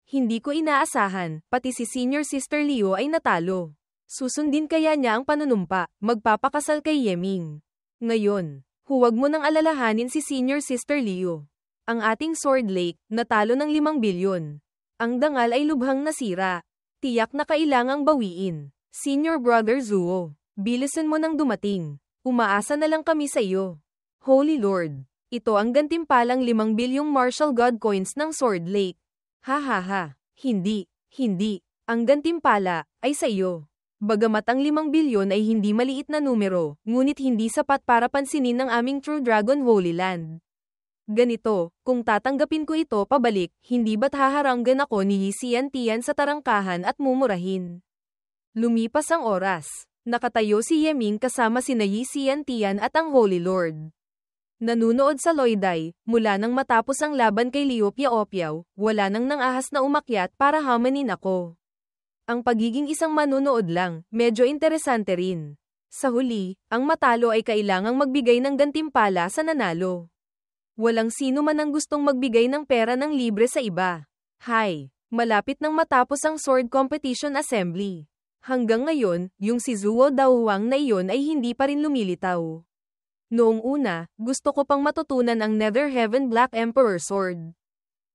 Hindi ko inaasahan, pati si Senior Sister Liu ay natalo. Susundin kaya niya ang panunumpa, magpapakasal kay Yeming. Ngayon, huwag mo nang alalahanin si Senior Sister Liu. Ang ating Sword Lake, natalo ng 5 bilyon. Ang dangal ay lubhang nasira. Tiyak na kailangang bawiin. Senior Brother Zuo. Bilisan mo nang dumating. Umaasa na lang kami sa iyo. Holy Lord. Ito ang gantimpalang 5 bilyong martial god coins ng Sword Lake. Ha ha ha. Hindi. Ang gantimpala ay sa iyo. Bagamat ang 5 bilyon ay hindi maliit na numero, ngunit hindi sapat para pansinin ng aming True Dragon Holy Land. Ganito, kung tatanggapin ko ito pabalik, hindi ba't haharanggan ako ni Hisian Tian sa tarangkahan at mumurahin? Lumipas ang oras. Nakatayo si Yeming kasama sina Hisian Tian at ang Holy Lord. Nanunood sa Loiday, mula nang matapos ang laban kay Liu Piao Piao, wala nang nangahas na umakyat para hamanin ako. Ang pagiging isang manunood lang, medyo interesante rin. Sa huli, ang matalo ay kailangang magbigay ng gantimpala sa nanalo. Walang sino man ang gustong magbigay ng pera ng libre sa iba. Hay, malapit nang matapos ang sword competition assembly. Hanggang ngayon, yung si Zuo Daohuang na iyon ay hindi pa rin lumilitaw. Noong una, gusto ko pang matutunan ang Nether Heaven Black Emperor Sword.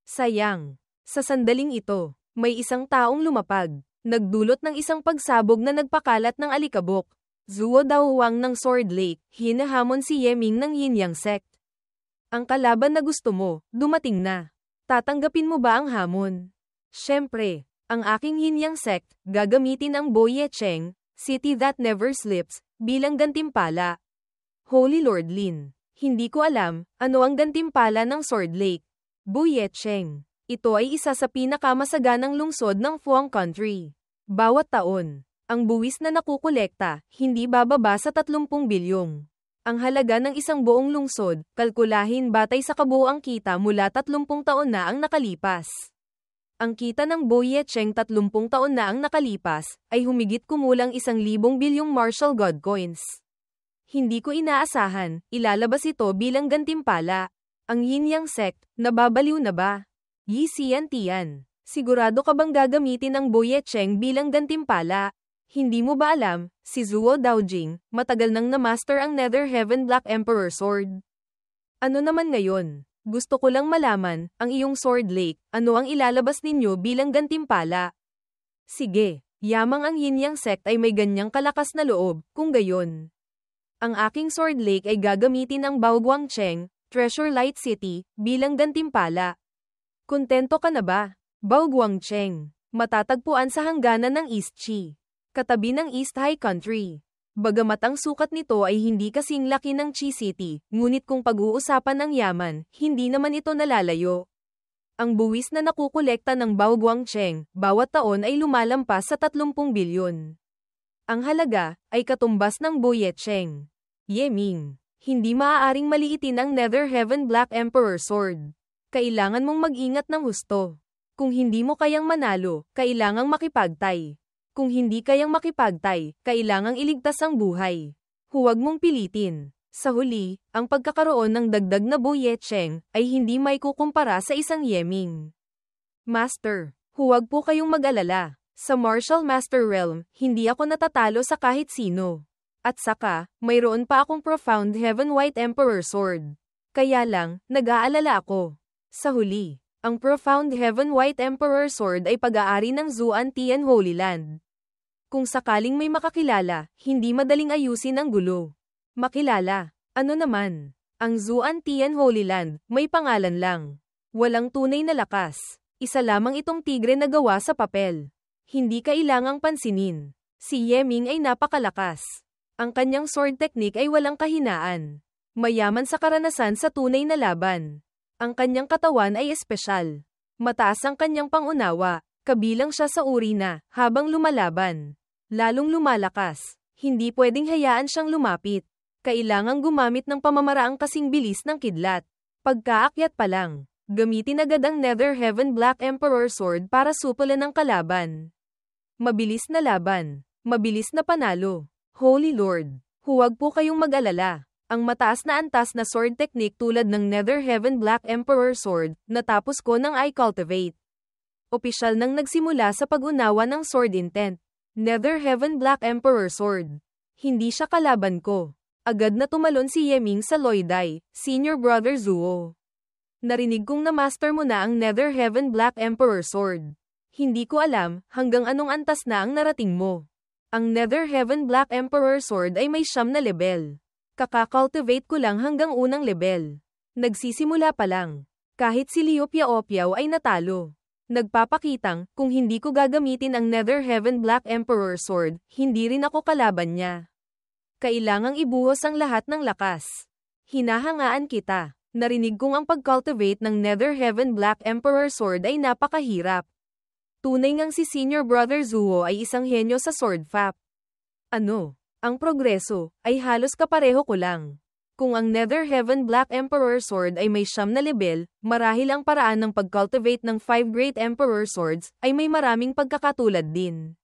Sayang. Sa sandaling ito, may isang taong lumapag, nagdulot ng isang pagsabog na nagpakalat ng alikabok. Zuo Daohuang ng Sword Lake, hinahamon si Yeming ng Yin-Yang Sect. Ang kalaban na gusto mo, dumating na. Tatanggapin mo ba ang hamon? Siyempre. Ang aking Yin-Yang Sect, gagamitin ang Bo Ye Cheng, City That Never Sleeps, bilang gantimpala. Holy Lord Lin. Hindi ko alam, ano ang gantimpala ng Sword Lake. Bo Ye Cheng. Ito ay isa sa pinakamasaganang lungsod ng Fuang Country. Bawat taon, ang buwis na nakukolekta, hindi bababa sa 30 bilyong. Ang halaga ng isang buong lungsod, kalkulahin batay sa kabuuang kita mula 30 taon na ang nakalipas. Ang kita ng Boyecheng 30 taon na ang nakalipas, ay humigit kumulang 1,000 bilyong Marshall God Coins. Hindi ko inaasahan, ilalabas ito bilang gantimpala. Ang Yin Yang Sect, nababaliw na ba? Yi Xian Tian, sigurado ka bang gagamitin ang Boyecheng bilang gantimpala? Hindi mo ba alam, si Zuo Daojing, matagal nang na-master ang Nether Heaven Black Emperor Sword? Ano naman ngayon? Gusto ko lang malaman, ang iyong Sword Lake, ano ang ilalabas ninyo bilang gantimpala? Sige, yamang ang Yin Yang Sect ay may ganyang kalakas na loob, kung gayon. Ang aking Sword Lake ay gagamitin ang Baoguangcheng, Treasure Light City, bilang gantimpala. Kontento ka na ba? Baoguangcheng, matatagpuan sa hangganan ng East Chi, katabi ng East High Country. Bagamat ang sukat nito ay hindi kasing laki ng Chi City, ngunit kung pag-uusapan ng yaman, hindi naman ito nalalayo. Ang buwis na nakukolekta ng Baoguangcheng, bawat taon ay lumalampas sa 30 bilyon. Ang halaga, ay katumbas ng Boyecheng. Yeming, hindi maaaring maliitin ang Nether Heaven Black Emperor Sword. Kailangan mong mag-ingat ng husto. Kung hindi mo kayang manalo, kailangang makipagtay. Kung hindi kayang makipagtay, kailangang iligtas ang buhay. Huwag mong pilitin. Sa huli, ang pagkakaroon ng dagdag na Boyecheng ay hindi may kukumpara sa isang Yeming. Master, huwag po kayong mag-alala. Sa Martial Master Realm, hindi ako natatalo sa kahit sino. At saka, mayroon pa akong Profound Heaven White Emperor Sword. Kaya lang, nag-aalala ako. Sa huli, ang Profound Heaven White Emperor Sword ay pag-aari ng Zuan Tian Holy Land. Kung sakaling may makakilala, hindi madaling ayusin ang gulo. Makilala, ano naman? Ang Zuan Tian Holy Land, may pangalan lang. Walang tunay na lakas. Isa lamang itong tigre na gawa sa papel. Hindi kailangang pansinin. Si Yeming ay napakalakas. Ang kanyang sword technique ay walang kahinaan. Mayaman sa karanasan sa tunay na laban. Ang kanyang katawan ay espesyal. Mataas ang kanyang pangunawa, kabilang siya sa uri na, habang lumalaban. Lalong lumalakas, hindi pwedeng hayaan siyang lumapit. Kailangang gumamit ng pamamaraang kasing bilis ng kidlat. Pagkaakyat pa lang, gamitin agad ang Nether Heaven Black Emperor Sword para supulan ang kalaban. Mabilis na laban, mabilis na panalo. Holy Lord, huwag po kayong mag-alala. Ang mataas na antas na sword technique tulad ng Nether Heaven Black Emperor Sword, natapos ko ng I-cultivate. Opisyal nang nagsimula sa pag-unawa ng sword intent. Nether Heaven Black Emperor Sword. Hindi siya kalaban ko. Agad na tumalon si Yeming sa Loidai, Senior Brother Zuo. Narinig kong na-master mo na ang Nether Heaven Black Emperor Sword. Hindi ko alam hanggang anong antas na ang narating mo. Ang Nether Heaven Black Emperor Sword ay may 9 na level. Kaka-cultivate ko lang hanggang unang level. Nagsisimula pa lang. Kahit si Liu Piao ay natalo. Nagpapakitang, kung hindi ko gagamitin ang Nether Heaven Black Emperor Sword, hindi rin ako kalaban niya. Kailangang ibuhos ang lahat ng lakas. Hinahangaan kita. Narinig kong ang pag-cultivate ng Nether Heaven Black Emperor Sword ay napakahirap. Tunay ngang si Senior Brother Zuo ay isang henyo sa sword fap. Ano? Ang progreso, ay halos kapareho ko lang. Kung ang Nether Heaven Black Emperor Sword ay may 9 na level, marahil ang paraan ng pag-cultivate ng 5 Great Emperor Swords ay may maraming pagkakatulad din.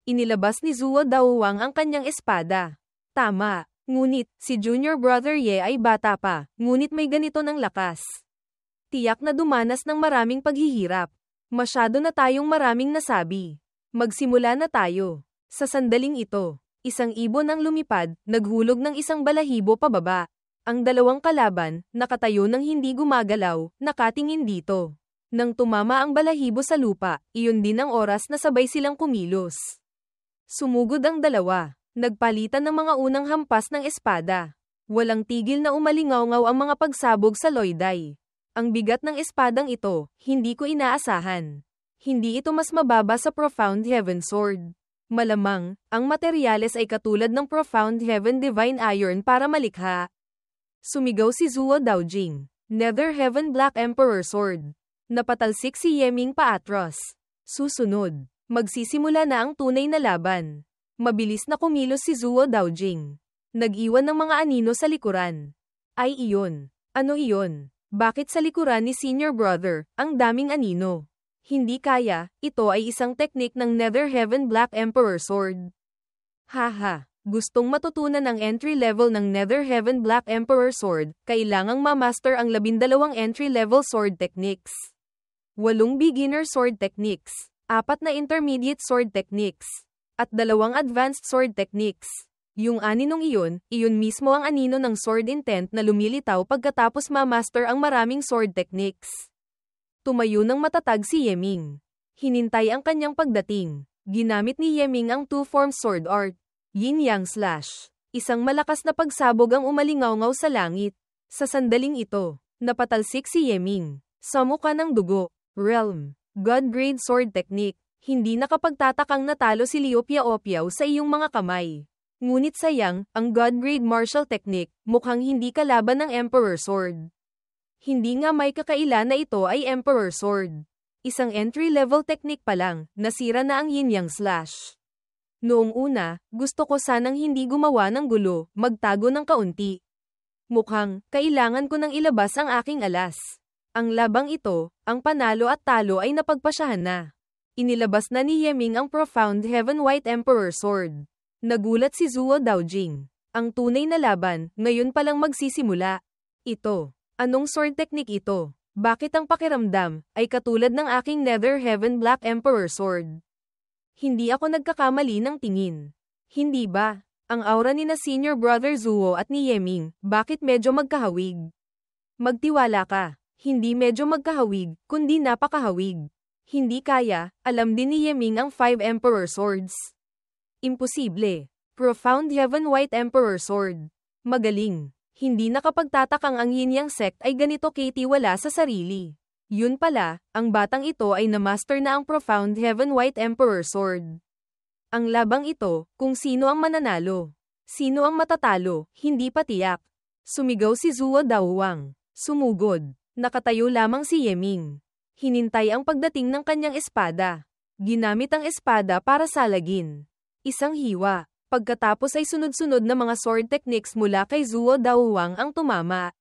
Inilabas ni Zuo Daohuang ang kanyang espada. Tama, ngunit, si Junior Brother Ye ay bata pa, ngunit may ganito ng lakas. Tiyak na dumanas ng maraming paghihirap. Masyado na tayong maraming nasabi. Magsimula na tayo. Sa sandaling ito, isang ibon ang lumipad, naghulog ng isang balahibo pababa. Ang dalawang kalaban, nakatayo ng hindi gumagalaw, nakatingin dito. Nang tumama ang balahibo sa lupa, iyon din ang oras na sabay silang kumilos. Sumugod ang dalawa, nagpalitan ng mga unang hampas ng espada. Walang tigil na umalingaw-ngaw ang mga pagsabog sa Loidai. Ang bigat ng espadang ito, hindi ko inaasahan. Hindi ito mas mababa sa Profound Heaven Sword. Malamang, ang materyales ay katulad ng Profound Heaven Divine Iron para malikha. Sumigaw si Zuo Daojing. Nether Heaven Black Emperor Sword. Napatalsik si Yeming paatros. Susunod, magsisimula na ang tunay na laban. Mabilis na kumilos si Zuo Daojing. Nag-iwan ng mga anino sa likuran. Ay iyon. Ano iyon? Bakit sa likuran ni Senior Brother, ang daming anino? Hindi kaya, ito ay isang teknik ng Nether Heaven Black Emperor Sword. Haha, gustong matutunan ang entry level ng Nether Heaven Black Emperor Sword, kailangang ma-master ang 12 entry-level sword techniques. 8 beginner sword techniques, 4 na intermediate sword techniques, at 2 advanced sword techniques. Yung aninong iyon mismo ang anino ng sword intent na lumilitaw pagkatapos ma-master ang maraming sword techniques. Tumayo ng matatag si Yeming. Hinintay ang kanyang pagdating. Ginamit ni Yeming ang two-form sword art, Yin-Yang Slash. Isang malakas na pagsabog ang umalingaw-ngaw sa langit. Sa sandaling ito, napatalsik si Yeming. Sa mukha ng dugo, Realm, God-grade sword technique. Hindi nakapagtatakang natalo si Liu Piaopiao sa iyong mga kamay. Ngunit sayang, ang God-grade martial technique, mukhang hindi kalaban ng Emperor Sword. Hindi nga may kakaila na ito ay Emperor Sword. Isang entry-level technique pa lang, nasira na ang Yin-Yang Slash. Noong una, gusto ko sanang hindi gumawa ng gulo, magtago ng kaunti. Mukhang, kailangan ko nang ilabas ang aking alas. Ang labang ito, ang panalo at talo ay napagpasyahan na. Inilabas na ni Yeming ang Profound Heaven White Emperor Sword. Nagulat si Zuo Daojing. Ang tunay na laban, ngayon palang magsisimula. Ito. Anong sword technique ito? Bakit ang pakiramdam ay katulad ng aking Nether Heaven Black Emperor Sword? Hindi ako nagkakamali ng tingin. Hindi ba? Ang aura ni na Senior Brother Zuo at ni Yeming, bakit medyo magkahawig? Magtiwala ka. Hindi medyo magkahawig, kundi napakahawig. Hindi kaya, alam din ni Yeming ang 5 Emperor Swords. Imposible. Profound Heaven White Emperor Sword. Magaling. Hindi nakapagtatakang ang Yin-Yang sect ay ganito kitiwala sa sarili. Yun pala, ang batang ito ay na-master na ang Profound Heaven White Emperor Sword. Ang labang ito, kung sino ang mananalo. Sino ang matatalo, hindi pa tiyak. Sumigaw si Zuo Daohuang. Sumugod. Nakatayo lamang si Yeming. Hinintay ang pagdating ng kanyang espada. Ginamit ang espada para salagin. Isang hiwa. Pagkatapos ay sunod-sunod na mga sword techniques mula kay Zuo Daohuang ang tumama.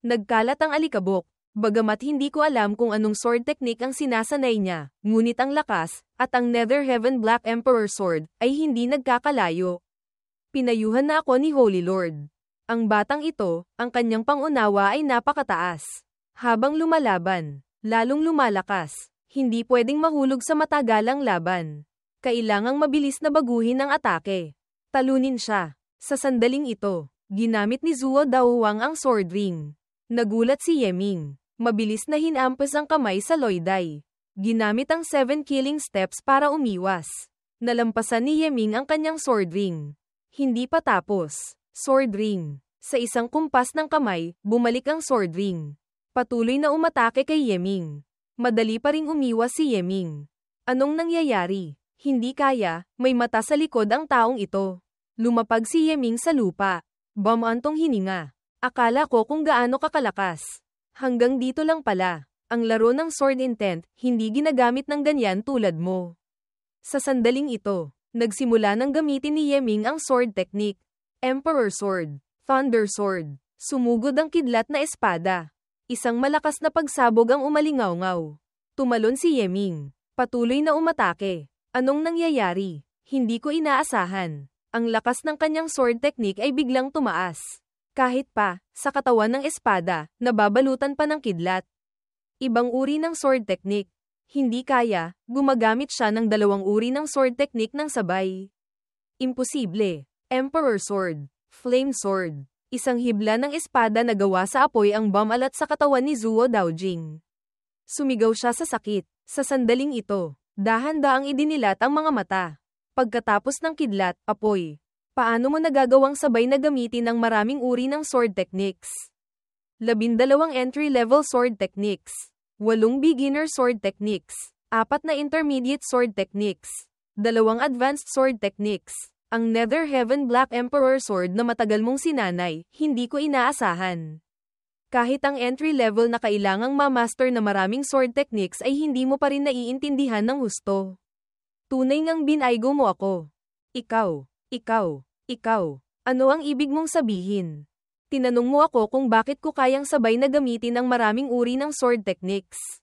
Nagkalat ang alikabok. Bagamat hindi ko alam kung anong sword technique ang sinasanay niya, ngunit ang lakas, at ang Nether Heaven Black Emperor Sword, ay hindi nagkakalayo. Pinayuhan na ako ni Holy Lord. Ang batang ito, ang kanyang pangunawa ay napakataas. Habang lumalaban, lalong lumalakas, hindi pwedeng mahulog sa matagalang laban. Kailangang mabilis na baguhin ang atake. Talunin siya. Sa sandaling ito, ginamit ni Zuo Daohuang ang sword ring. Nagulat si Yeming. Mabilis na hinampas ang kamay sa loyday. Ginamit ang 7 killing steps para umiwas. Nalampasan ni Yeming ang kanyang sword ring. Hindi pa tapos. Sword ring. Sa isang kumpas ng kamay, bumalik ang sword ring. Patuloy na umatake kay Yeming. Madali pa ring umiwas si Yeming. Anong nangyayari? Hindi kaya, may mata sa likod ang taong ito. Lumapag si Yeming sa lupa. Bumantong hininga. Akala ko kung gaano kakalakas. Hanggang dito lang pala. Ang laro ng sword intent, hindi ginagamit ng ganyan tulad mo. Sa sandaling ito, nagsimula nang gamitin ni Yeming ang sword technique. Emperor Sword. Thunder Sword. Sumugod ang kidlat na espada. Isang malakas na pagsabog ang umalingaw-ngaw. Tumalon si Yeming. Patuloy na umatake. Anong nangyayari? Hindi ko inaasahan. Ang lakas ng kanyang sword technique ay biglang tumaas. Kahit pa, sa katawan ng espada, nababalutan pa ng kidlat. Ibang uri ng sword technique. Hindi kaya, gumagamit siya ng 2 uri ng sword technique ng sabay. Imposible. Emperor Sword. Flame Sword. Isang hibla ng espada na gawa sa apoy ang bumalat sa katawan ni Zuo Daojing. Sumigaw siya sa sakit. Sa sandaling ito, dahan-daang idinilat ang mga mata. Pagkatapos ng kidlat, apoy. Paano mo nagagawang sabay na gamitin ang maraming uri ng sword techniques? 12 entry-level sword techniques. 8 beginner sword techniques. 4 na intermediate sword techniques. 2 advanced sword techniques. Ang Nether Heaven Black Emperor Sword na matagal mong sinanay, hindi ko inaasahan. Kahit ang entry level na kailangang ma-master na maraming sword techniques ay hindi mo pa rin naiintindihan ng husto. Tunay ngang binaygo mo ako. Ikaw. Ano ang ibig mong sabihin? Tinanong mo ako kung bakit ko kayang sabay na gamitin ang maraming uri ng sword techniques.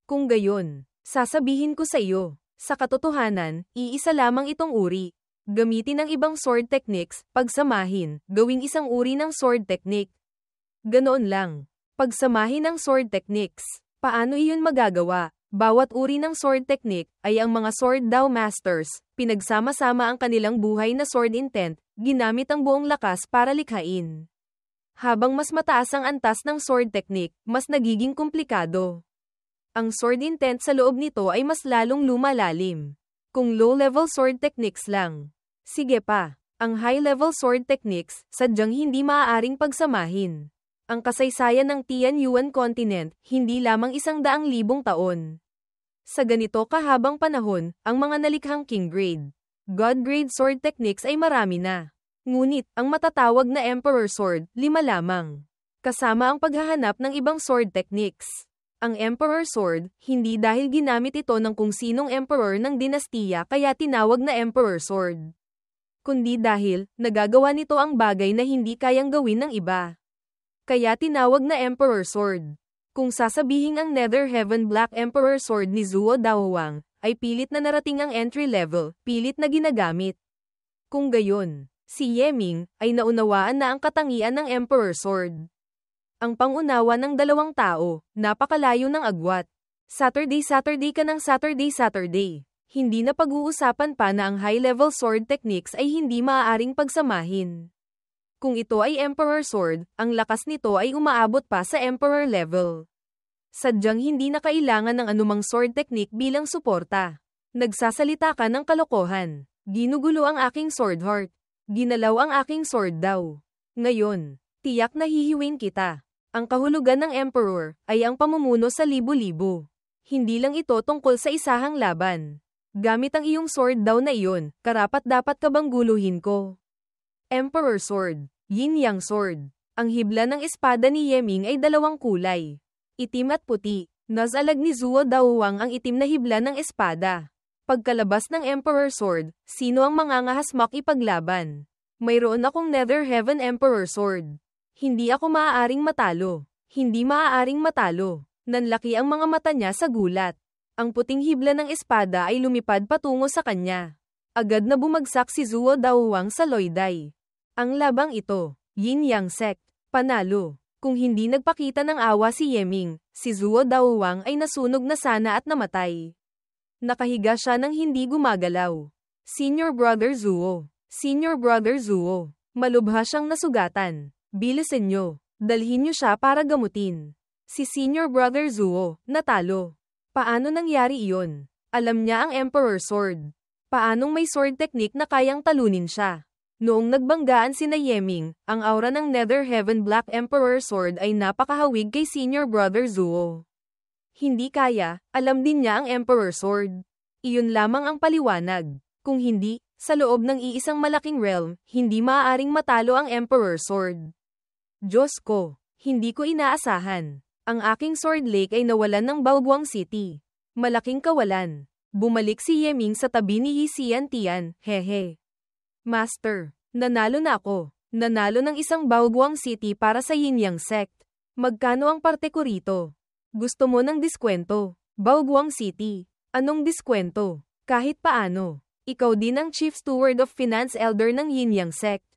Kung gayon, sasabihin ko sa iyo, sa katotohanan, iisa lamang itong uri. Gamitin ang ibang sword techniques, pagsamahin, gawing isang uri ng sword technique. Ganoon lang. Pagsamahin ang sword techniques. Paano iyon magagawa? Bawat uri ng sword technique ay ang mga sword Dao masters, pinagsama-sama ang kanilang buhay na sword intent, ginamit ang buong lakas para likhain. Habang mas mataas ang antas ng sword technique, mas nagiging komplikado. Ang sword intent sa loob nito ay mas lalong lumalalim. Kung low-level sword techniques lang. Sige pa, ang high-level sword techniques, sadyang hindi maaaring pagsamahin. Ang kasaysayan ng Tianyuan Continent, hindi lamang 100,000 taon. Sa ganito kahabang panahon, ang mga nalikhang King Grade, God Grade sword techniques ay marami na. Ngunit, ang matatawag na Emperor Sword, 5 lamang. Kasama ang paghahanap ng ibang sword techniques. Ang Emperor Sword, hindi dahil ginamit ito ng kung sinong emperor ng dinastiya kaya tinawag na Emperor Sword. Kundi dahil, nagagawa nito ang bagay na hindi kayang gawin ng iba. Kaya tinawag na Emperor Sword. Kung sasabihing ang Nether Heaven Black Emperor Sword ni Zuo Daohuang, ay pilit na narating ang entry level, pilit na ginagamit. Kung gayon, si Yeming, ay naunawaan na ang katangian ng Emperor Sword. Ang pangunawa ng dalawang tao, napakalayo ng agwat. Saturday ka ng Saturday. Hindi na pag-uusapan pa na ang high-level sword techniques ay hindi maaaring pagsamahin. Kung ito ay Emperor Sword, ang lakas nito ay umaabot pa sa Emperor level. Sadyang hindi na kailangan ng anumang sword technique bilang suporta. Nagsasalita ka ng kalokohan. Ginugulo ang aking sword heart. Ginalaw ang aking sword daw. Ngayon, tiyak na hihiwin kita. Ang kahulugan ng Emperor ay ang pamumuno sa libo-libo. Hindi lang ito tungkol sa isahang laban. Gamit ang iyong sword daw na iyon, karapat-dapat ka bang guluhin ko? Emperor Sword, Yin-Yang Sword. Ang hibla ng espada ni Yeming ay 2 kulay. Itim at puti. Nasalag ni Zuo Daohuang ang itim na hibla ng espada. Pagkalabas ng Emperor Sword, sino ang mangangahas makipaglaban? Mayroon akong Nether Heaven Emperor Sword. Hindi ako maaaring matalo. Hindi maaaring matalo. Nanlaki ang mga mata niya sa gulat. Ang puting hibla ng espada ay lumipad patungo sa kanya. Agad na bumagsak si Zuo Daohuang sa loyday. Ang labang ito, Yin-Yang Sect, panalo. Kung hindi nagpakita ng awa si Yeming, si Zuo Daohuang ay nasunog na sana at namatay. Nakahiga siya nang hindi gumagalaw. Senior Brother Zuo, malubha siyang nasugatan. Bilisan niyo, dalhin niyo siya para gamutin. Si Senior Brother Zuo, natalo. Paano nangyari iyon? Alam niya ang Emperor Sword. Paanong may sword technique na kayang talunin siya? Noong nagbanggaan sina Yeming, ang aura ng Nether Heaven Black Emperor Sword ay napakahawig kay Senior Brother Zuo. Hindi kaya, alam din niya ang Emperor Sword. Iyon lamang ang paliwanag. Kung hindi, sa loob ng iisang malaking realm, hindi maaaring matalo ang Emperor Sword. Diyos ko, hindi ko inaasahan. Ang aking Sword Lake ay nawalan ng Baoguang City. Malaking kawalan. Bumalik si Yeming sa tabi ni Yixian Tian, hehe. Master, nanalo na ako. Nanalo ng isang Baoguang City para sa Yin-Yang Sect. Magkano ang parte ko rito? Gusto mo ng diskwento? Baoguang City. Anong diskwento? Kahit paano. Ikaw din ang Chief Steward of Finance Elder ng Yin-Yang Sect.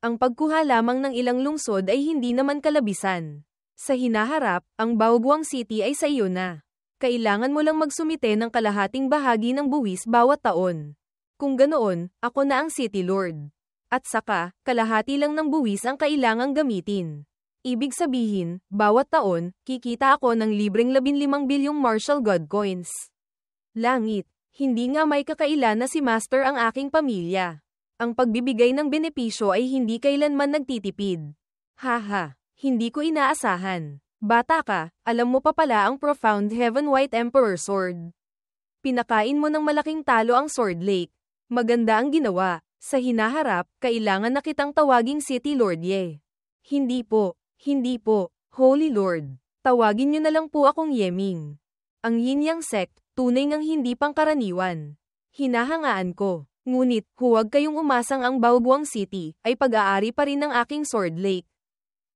Ang pagkuha lamang ng ilang lungsod ay hindi naman kalabisan. Sa hinaharap, ang Baoguang City ay sa iyo na. Kailangan mo lang magsumite ng kalahating bahagi ng buwis bawat taon. Kung ganoon, ako na ang City Lord. At saka, kalahati lang ng buwis ang kailangang gamitin. Ibig sabihin, bawat taon, kikita ako ng libreng 15 bilyong martial god coins. Langit, hindi nga may kakailan na si Master ang aking pamilya. Ang pagbibigay ng benepisyo ay hindi kailanman nagtitipid. Haha, hindi ko inaasahan. Bata ka, alam mo pa pala ang Profound Heaven White Emperor Sword. Pinakain mo ng malaking talo ang Sword Lake. Maganda ang ginawa. Sa hinaharap, kailangan na kitang tawaging City Lord Ye. Hindi po. Holy Lord, tawagin niyo na lang po akong Yeming. Ang Yin Yang sect, tunay ngang hindi pangkaraniwan. Hinahangaan ko. Ngunit, huwag kayong umasang ang Baoguang City ay pag-aari pa rin ng aking Sword Lake.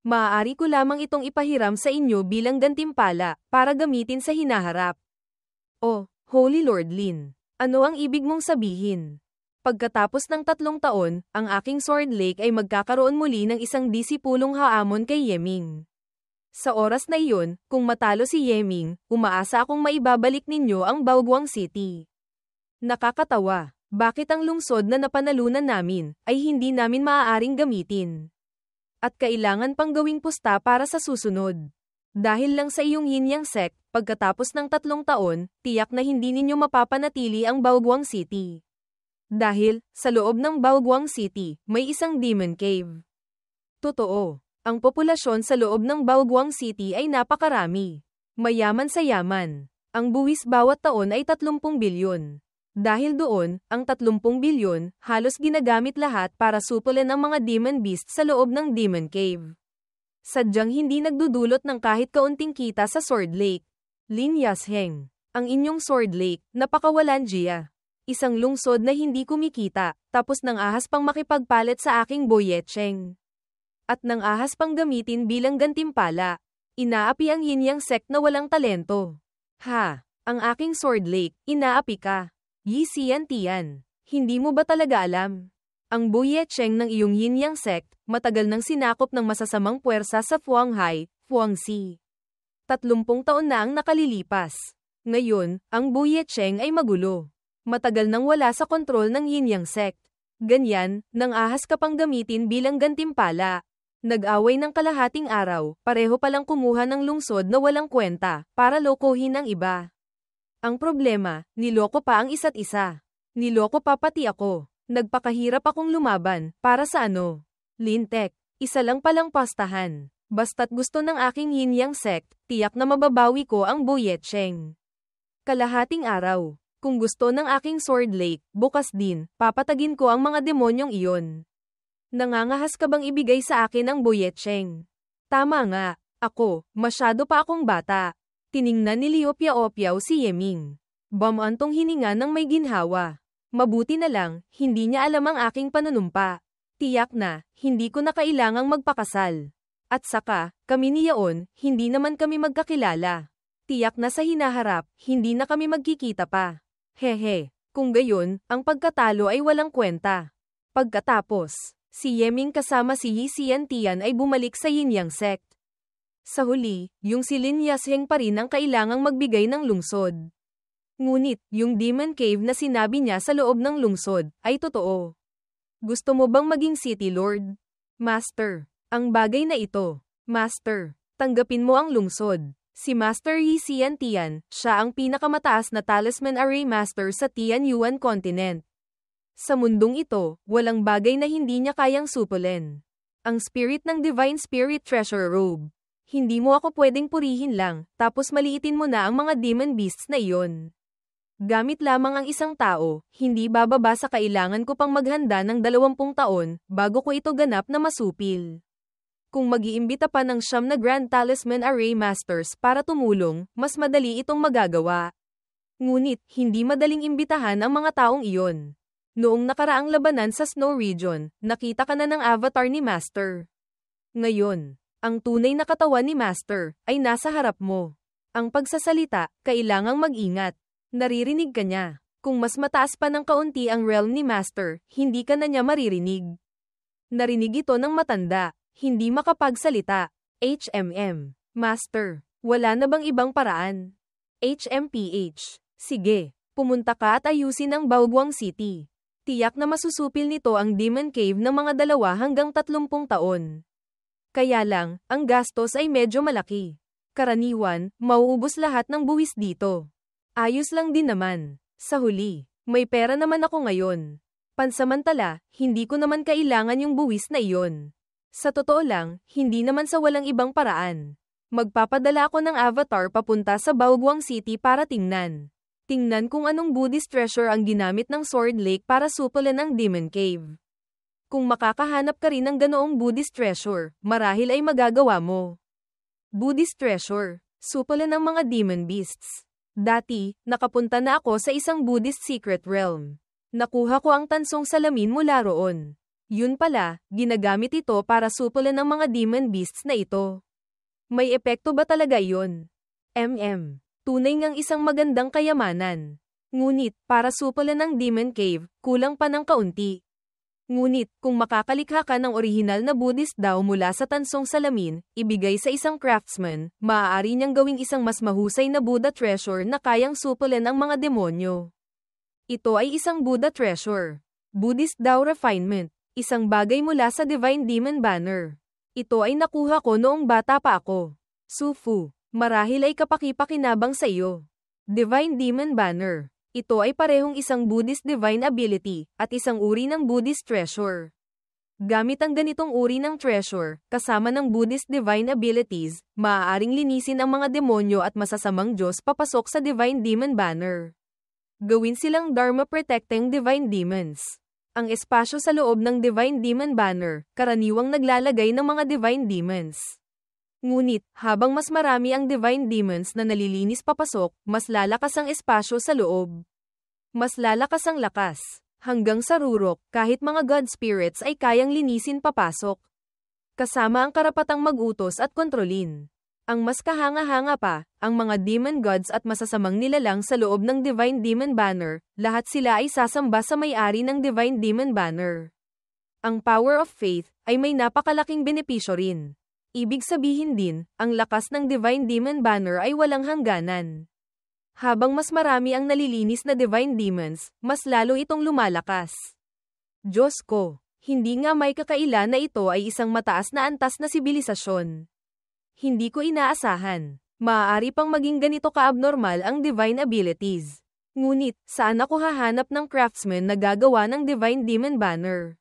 Maaari ko lamang itong ipahiram sa inyo bilang gantimpala para gamitin sa hinaharap. Oh, Holy Lord Lin, ano ang ibig mong sabihin? Pagkatapos ng 3 taon, ang aking Sword Lake ay magkakaroon muli ng isang disipulong haamon kay Yeming. Sa oras na iyon, kung matalo si Yeming, umaasa akong maibabalik ninyo ang Baoguang City. Nakakatawa, bakit ang lungsod na napanalunan namin ay hindi namin maaaring gamitin? At kailangan pang gawing pusta para sa susunod. Dahil lang sa iyong Yin Yang sect, pagkatapos ng 3 taon, tiyak na hindi ninyo mapapanatili ang Baoguang City. Dahil, sa loob ng Baoguang City, may isang Demon Cave. Totoo, ang populasyon sa loob ng Baoguang City ay napakarami. Mayaman sa yaman. Ang buwis bawat taon ay 30 bilyon. Dahil doon, ang 30 bilyon, halos ginagamit lahat para supulan ang mga demon beast sa loob ng Demon Cave. Sadyang hindi nagdudulot ng kahit kaunting kita sa Sword Lake. Lin Yasheng, ang inyong Sword Lake, napakawalan Jia. Isang lungsod na hindi kumikita, tapos nang ahas pang makipagpalit sa aking Boyetcheng. At nang ahas pang gamitin bilang gantimpala. Inaapi ang Yin Yang sect na walang talento. Ha, ang aking Sword Lake, inaapi ka. Yi Xian Tian, hindi mo ba talaga alam? Ang Boyetcheng ng iyong Yin Yang sect, matagal nang sinakop ng masasamang puwersa sa Fuanghai, Fuangxi. 30 taon na ang nakalilipas. Ngayon, ang Boyetcheng ay magulo. Matagal nang wala sa kontrol ng Yin Yang sect. Ganyan, nang ahas ka pang gamitin bilang gantimpala. Nag-away ng kalahating araw, pareho palang kumuha ng lungsod na walang kwenta, para lokohin ang iba. Ang problema, niloko pa ang isa't isa. Niloko pa pati ako. Nagpakahirap akong lumaban, para sa ano? Lintek, isa lang palang pastahan. Basta't gusto ng aking Yin Yang sect, tiyak na mababawi ko ang Boyetcheng. Kalahating araw. Kung gusto ng aking Sword Lake, bukas din, papatagin ko ang mga demonyong iyon. Nangangahas ka bang ibigay sa akin ang Boyetcheng? Tama nga, ako, masyado pa akong bata. Tiningnan ni Liu Piao-Piao si Yeming. Bamantong hininga ng may ginhawa. Mabuti na lang, hindi niya alam ang aking panunumpa. Tiyak na, hindi ko na kailangang magpakasal. At saka, kami ni Yaon, hindi naman kami magkakilala. Tiyak na sa hinaharap, hindi na kami magkikita pa. Hehe, kung gayon, ang pagkatalo ay walang kwenta. Pagkatapos, si Yeming kasama si Yi Xian Tian ay bumalik sa Yin Yang sect. Sa huli, yung si Lin Yasheng pa rin ang kailangang magbigay ng lungsod. Ngunit, yung Demon Cave na sinabi niya sa loob ng lungsod, ay totoo. Gusto mo bang maging City Lord? Master, ang bagay na ito. Master, tanggapin mo ang lungsod. Si Master Yi Xian Tian, siya ang pinakamataas na Talisman Array Master sa Tianyuan Continent. Sa mundong ito, walang bagay na hindi niya kayang supulin. Ang spirit ng Divine Spirit Treasure Robe. Hindi mo ako pwedeng purihin lang, tapos maliitin mo na ang mga demon beasts na iyon. Gamit lamang ang isang tao, hindi bababa sa kailangan ko pang maghanda ng 20 taon, bago ko ito ganap na masupil. Kung mag-iimbita pa ng 9 na Grand Talisman Array Masters para tumulong, mas madali itong magagawa. Ngunit, hindi madaling imbitahan ang mga taong iyon. Noong nakaraang labanan sa Snow Region, nakita ka na ng avatar ni Master. Ngayon, ang tunay na katawan ni Master ay nasa harap mo. Ang pagsasalita, kailangang mag-ingat. Naririnig ka niya. Kung mas mataas pa ng kaunti ang realm ni Master, hindi ka na niya maririnig. Narinig ito ng matanda, hindi makapagsalita. HMM. Master, wala na bang ibang paraan? HMPH. Sige, pumunta ka at ayusin ang Baoguang City. Tiyak na masusupil nito ang Demon Cave ng mga 2 hanggang 30 taon. Kaya lang, ang gastos ay medyo malaki. Karaniwan, mauubos lahat ng buwis dito. Ayos lang din naman. Sa huli, may pera naman ako ngayon. Pansamantala, hindi ko naman kailangan yung buwis na iyon. Sa totoo lang, hindi naman sa walang ibang paraan. Magpapadala ako ng avatar papunta sa Baoguang City para tingnan. Tingnan kung anong Buddhist treasure ang ginamit ng Sword Lake para supulan ang Demon Cave. Kung makakahanap ka rin ng ganoong Buddhist treasure, marahil ay magagawa mo. Buddhist treasure. Supala ng mga demon beasts. Dati, nakapunta na ako sa isang Buddhist secret realm. Nakuha ko ang tansong salamin mula roon. Yun pala, ginagamit ito para supulan ng mga demon beasts na ito. May epekto ba talaga iyon? Tunay ngang isang magandang kayamanan. Ngunit, para supulan ng demon cave, kulang pa ng kaunti. Ngunit, kung makakalikha ka ng orihinal na Buddhist daw mula sa tansong salamin, ibigay sa isang craftsman, maaari niyang gawing isang mas mahusay na Buddha treasure na kayang supulan ang mga demonyo. Ito ay isang Buddha treasure. Buddhist Dao refinement. Isang bagay mula sa Divine Demon Banner. Ito ay nakuha ko noong bata pa ako. Sufu, marahil ay kapaki-pakinabang sa iyo. Divine Demon Banner. Ito ay parehong isang Buddhist Divine Ability, at isang uri ng Buddhist Treasure. Gamit ang ganitong uri ng treasure, kasama ng Buddhist Divine Abilities, maaaring linisin ang mga demonyo at masasamang Diyos papasok sa Divine Demon Banner. Gawin silang Dharma Protecting Divine Demons. Ang espasyo sa loob ng Divine Demon Banner, karaniwang naglalagay ng mga Divine Demons. Ngunit, habang mas marami ang Divine Demons na nalilinis papasok, mas lalakas ang espasyo sa loob. Mas lalakas ang lakas. Hanggang sa rurok, kahit mga God Spirits ay kayang linisin papasok. Kasama ang karapatang mag-utos at kontrolin. Ang mas kahanga-hanga pa, ang mga Demon Gods at masasamang nilalang sa loob ng Divine Demon Banner, lahat sila ay sasamba sa may-ari ng Divine Demon Banner. Ang power of faith ay may napakalaking benepisyo rin. Ibig sabihin din, ang lakas ng Divine Demon Banner ay walang hangganan. Habang mas marami ang nalilinis na Divine Demons, mas lalo itong lumalakas. Diyos ko, hindi nga may kakaila na ito ay isang mataas na antas na sibilisasyon. Hindi ko inaasahan. Maaari pang maging ganito ka-abnormal ang Divine Abilities. Ngunit, saan ako hahanap ng craftsman na gagawa ng Divine Demon Banner?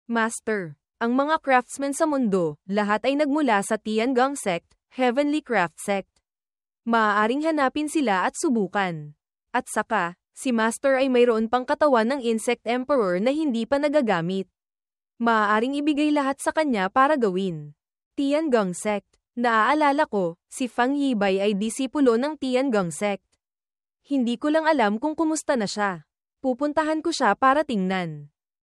Master. Ang mga craftsmen sa mundo, lahat ay nagmula sa Tiangong Sect, Heavenly Craft Sect. Maaaring hanapin sila at subukan. At saka, si Master ay mayroon pang katawan ng Insect Emperor na hindi pa nagagamit. Maaaring ibigay lahat sa kanya para gawin. Tiangong Sect. Naaalala ko, si Fang Yibay ay disipulo ng Tiangong Sect. Hindi ko lang alam kung kumusta na siya. Pupuntahan ko siya para tingnan.